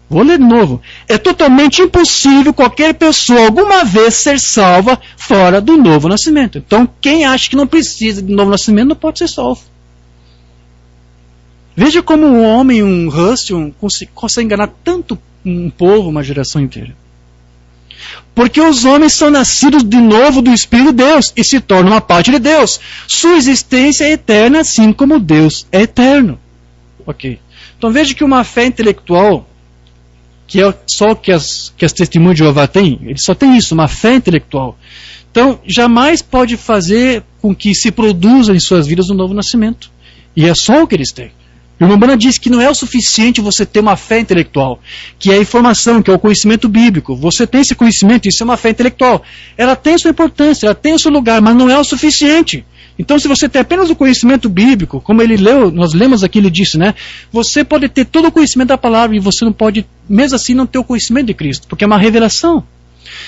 Vou ler de novo. É totalmente impossível qualquer pessoa alguma vez ser salva fora do novo nascimento. Então quem acha que não precisa de novo nascimento não pode ser salvo. Veja como um homem, um Russell, consegue enganar tanto um povo, uma geração inteira. Porque os homens são nascidos de novo do Espírito de Deus e se tornam uma parte de Deus. Sua existência é eterna, assim como Deus é eterno. Ok. Então veja que uma fé intelectual, que é só que as Testemunhas de Jeová têm, eles só têm isso, uma fé intelectual. Então jamais pode fazer com que se produza em suas vidas um novo nascimento. E é só o que eles têm. E o Umbanda diz que não é o suficiente você ter uma fé intelectual, que é a informação, que é o conhecimento bíblico. Você tem esse conhecimento, isso é uma fé intelectual. Ela tem sua importância, ela tem o seu lugar, mas não é o suficiente. Então, se você tem apenas o conhecimento bíblico, como ele leu, nós lemos aqui, ele disse, né? Você pode ter todo o conhecimento da palavra e você não pode, mesmo assim, não ter o conhecimento de Cristo, porque é uma revelação.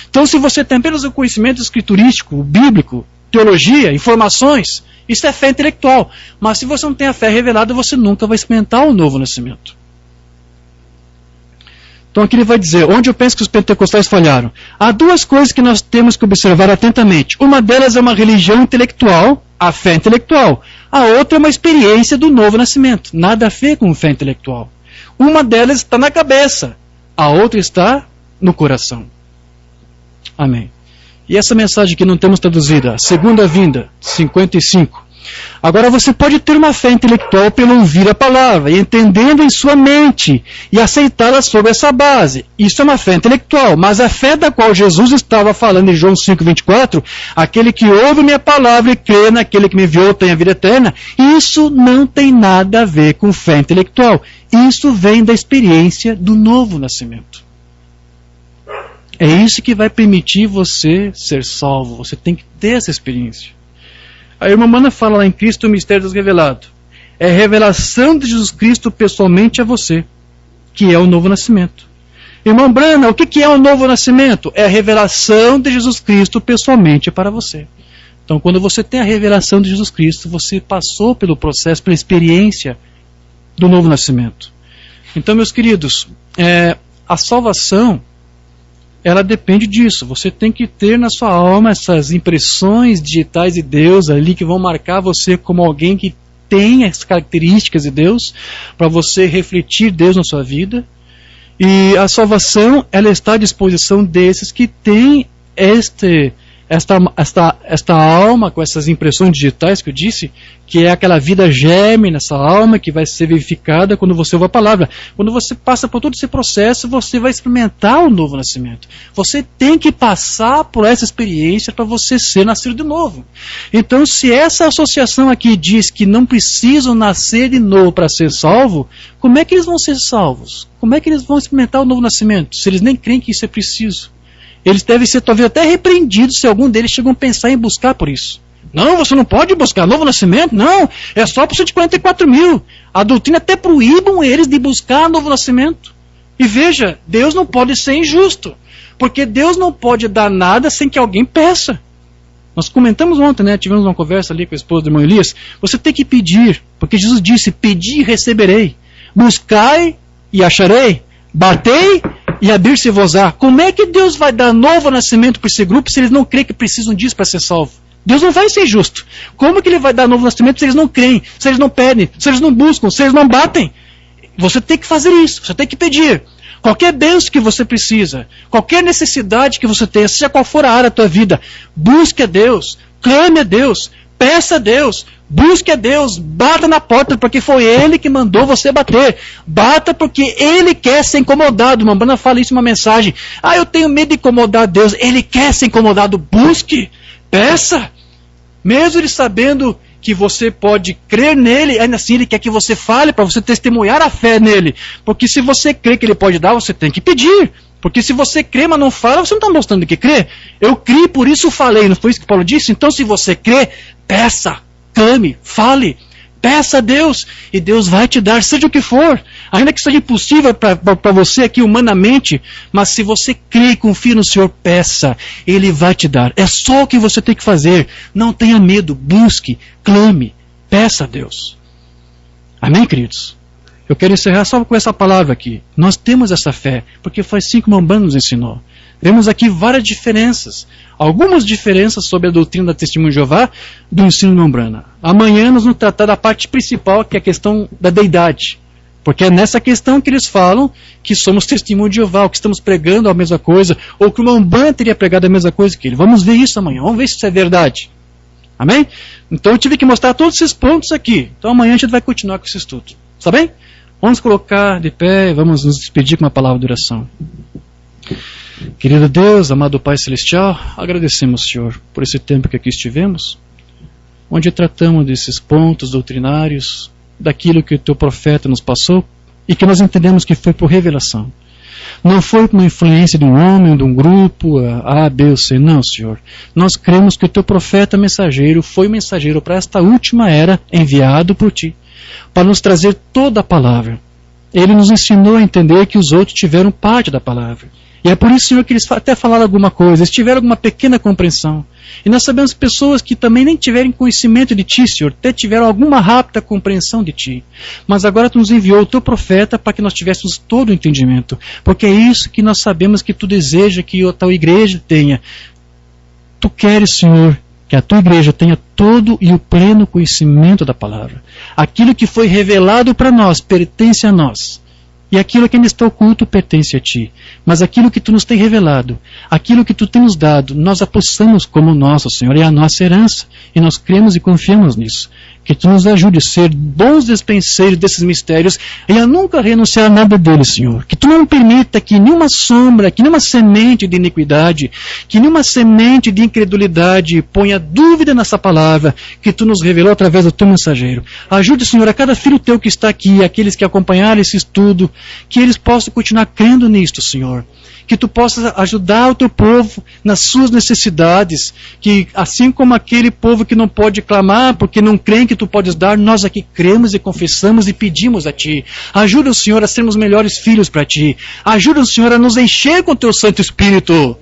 Então, se você tem apenas o conhecimento escriturístico, bíblico, teologia, informações, isso é fé intelectual. Mas se você não tem a fé revelada, você nunca vai experimentar o novo nascimento. Então aqui ele vai dizer, onde eu penso que os pentecostais falharam. Há duas coisas que nós temos que observar atentamente. Uma delas é uma religião intelectual, a fé intelectual. A outra é uma experiência do novo nascimento. Nada a ver com fé intelectual. Uma delas está na cabeça, a outra está no coração. Amém. E essa mensagem que não temos traduzida, a segunda vinda, 55. Agora você pode ter uma fé intelectual pelo ouvir a palavra, e entendendo em sua mente, e aceitá-la sobre essa base. Isso é uma fé intelectual, mas a fé da qual Jesus estava falando em João 5,24, aquele que ouve minha palavra e crê naquele que me enviou tem a vida eterna, isso não tem nada a ver com fé intelectual. Isso vem da experiência do novo nascimento. É isso que vai permitir você ser salvo. Você tem que ter essa experiência. A irmã Mana fala lá em Cristo o mistério Deus revelado. É a revelação de Jesus Cristo pessoalmente a você, que é o novo nascimento. Irmão Brana, o que é o novo nascimento? É a revelação de Jesus Cristo pessoalmente para você. Então, quando você tem a revelação de Jesus Cristo, você passou pelo processo, pela experiência do novo nascimento. Então, meus queridos, a salvação, ela depende disso. Você tem que ter na sua alma essas impressões digitais de Deus ali que vão marcar você como alguém que tem as características de Deus, para você refletir Deus na sua vida. E a salvação, ela está à disposição desses que têm esta alma com essas impressões digitais que eu disse, que é aquela vida germe nessa alma que vai ser vivificada quando você ouve a palavra. Quando você passa por todo esse processo, você vai experimentar o novo nascimento. Você tem que passar por essa experiência para você ser nascido de novo. Então, se essa associação aqui diz que não precisam nascer de novo para ser salvo, como é que eles vão ser salvos? Como é que eles vão experimentar o novo nascimento, se eles nem creem que isso é preciso? Eles devem ser talvez até repreendidos se algum deles chegam a pensar em buscar por isso. Não, você não pode buscar novo nascimento, não, é só para os 144 mil. A doutrina até proíbam eles de buscar novo nascimento. E veja, Deus não pode ser injusto, porque Deus não pode dar nada sem que alguém peça. Nós comentamos ontem, né, tivemos uma conversa ali com a esposa do irmão Elias, você tem que pedir, porque Jesus disse, pedi e receberei, buscai e acharei, batei e abrir-se-vos-á. Como é que Deus vai dar novo nascimento para esse grupo se eles não creem que precisam disso para ser salvo? Deus não vai ser justo. Como que Ele vai dar novo nascimento se eles não creem, se eles não pedem, se eles não buscam, se eles não batem? Você tem que fazer isso, você tem que pedir. Qualquer bênção que você precisa, qualquer necessidade que você tenha, seja qual for a área da tua vida, busque a Deus, clame a Deus, peça a Deus, busque a Deus, bata na porta, porque foi Ele que mandou você bater. Bata porque Ele quer ser incomodado. Uma banda fala isso em uma mensagem. Ah, eu tenho medo de incomodar Deus. Ele quer ser incomodado. Busque, peça. Mesmo Ele sabendo que você pode crer nele, ainda assim Ele quer que você fale para você testemunhar a fé nele. Porque se você crê que Ele pode dar, você tem que pedir. Porque se você crê, mas não fala, você não está mostrando que crê. Eu criei, por isso falei. Não foi isso que Paulo disse? Então, se você crê, peça, clame, fale, peça a Deus, e Deus vai te dar, seja o que for. Ainda que seja impossível para você aqui humanamente, mas se você crê e confia no Senhor, peça, Ele vai te dar. É só o que você tem que fazer. Não tenha medo, busque, clame, peça a Deus. Amém, queridos? Eu quero encerrar só com essa palavra aqui. Nós temos essa fé, porque foi assim que o Umbanda nos ensinou. Vemos aqui várias diferenças. Algumas diferenças sobre a doutrina da Testemunha de Jeová do ensino da Umbanda. Amanhã nós vamos tratar da parte principal, que é a questão da deidade. Porque é nessa questão que eles falam que somos Testemunho de Jeová, ou que estamos pregando a mesma coisa, ou que o Umbanda teria pregado a mesma coisa que ele. Vamos ver isso amanhã, vamos ver se isso é verdade. Amém? Então eu tive que mostrar todos esses pontos aqui. Então amanhã a gente vai continuar com esse estudo. Está bem? Vamos colocar de pé e vamos nos despedir com uma palavra de oração. Querido Deus, amado Pai Celestial, agradecemos, Senhor, por esse tempo que aqui estivemos, onde tratamos desses pontos doutrinários, daquilo que o Teu profeta nos passou, e que nós entendemos que foi por revelação. Não foi por uma influência de um homem, de um grupo, A, B ou C, não, Senhor. Nós cremos que o Teu profeta mensageiro foi mensageiro para esta última era, enviado por Ti, para nos trazer toda a palavra. Ele nos ensinou a entender que os outros tiveram parte da palavra. E é por isso, Senhor, que eles até falaram alguma coisa, eles tiveram alguma pequena compreensão. E nós sabemos pessoas que também nem tiveram conhecimento de Ti, Senhor, até tiveram alguma rápida compreensão de Ti. Mas agora Tu nos enviou o Teu profeta para que nós tivéssemos todo o entendimento. Porque é isso que nós sabemos que Tu deseja que a Tua igreja tenha. Tu queres, Senhor, que a Tua igreja tenha todo e o pleno conhecimento da palavra. Aquilo que foi revelado para nós pertence a nós. E aquilo que ainda está oculto pertence a Ti. Mas aquilo que Tu nos tem revelado, aquilo que Tu tem nos dado, nós a possamos como nosso, Senhor, é a nossa herança. E nós cremos e confiamos nisso. Que Tu nos ajude a ser bons despenseiros desses mistérios e a nunca renunciar a nada deles, Senhor. Que Tu não permita que nenhuma sombra, que nenhuma semente de iniquidade, que nenhuma semente de incredulidade ponha dúvida nessa palavra que Tu nos revelou através do Teu mensageiro. Ajude, Senhor, a cada filho Teu que está aqui, aqueles que acompanharam esse estudo, que eles possam continuar crendo nisto, Senhor. Que Tu possas ajudar o Teu povo nas suas necessidades, que assim como aquele povo que não pode clamar porque não creem que Tu podes dar, nós aqui cremos e confessamos e pedimos a Ti. Ajuda o Senhor a sermos melhores filhos para Ti. Ajuda o Senhor a nos encher com o Teu Santo Espírito.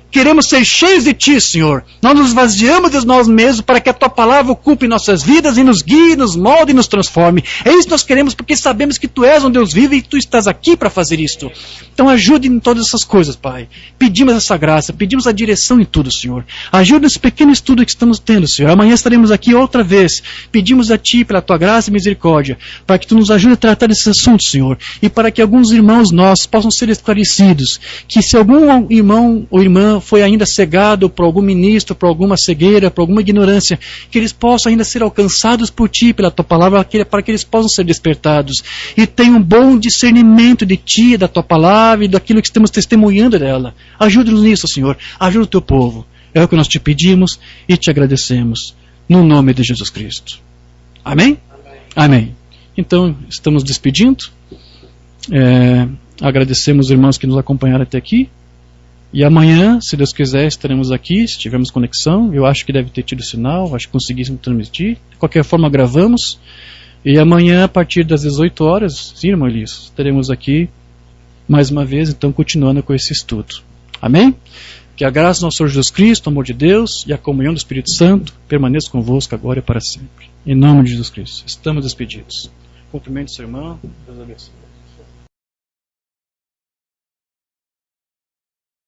Queremos ser cheios de Ti, Senhor. Nós nos vaziamos de nós mesmos para que a Tua palavra ocupe nossas vidas e nos guie, nos molde e nos transforme. É isso que nós queremos porque sabemos que Tu és um Deus vivo e Tu estás aqui para fazer isto. Então ajude em todas essas coisas, Pai. Pedimos essa graça, pedimos a direção em tudo, Senhor. Ajuda nesse pequeno estudo que estamos tendo, Senhor. Amanhã estaremos aqui outra vez. Pedimos a Ti pela Tua graça e misericórdia, para que Tu nos ajude a tratar desses assuntos, Senhor. E para que alguns irmãos nossos possam ser esclarecidos. Que se algum irmão ou irmã foi ainda cegado por algum ministro, por alguma cegueira, por alguma ignorância, que eles possam ainda ser alcançados por Ti, pela Tua palavra, para que eles possam ser despertados e tenham um bom discernimento de Ti, da Tua palavra e daquilo que estamos testemunhando dela. Ajuda-nos nisso, Senhor. Ajuda o Teu povo. É o que nós te pedimos e te agradecemos. No nome de Jesus Cristo. Amém? Amém. Então, estamos despedindo. Agradecemos os irmãos que nos acompanharam até aqui. E amanhã, se Deus quiser, estaremos aqui, se tivermos conexão. Eu acho que deve ter tido sinal, acho que conseguimos transmitir. De qualquer forma, gravamos. E amanhã, a partir das 18 horas, sim, irmão Elias, estaremos aqui mais uma vez, então, continuando com esse estudo. Amém? Que a graça do nosso Senhor Jesus Cristo, o amor de Deus e a comunhão do Espírito Santo permaneça convosco agora e para sempre. Em nome de Jesus Cristo. Estamos despedidos. Cumprimento seu irmão. Deus abençoe.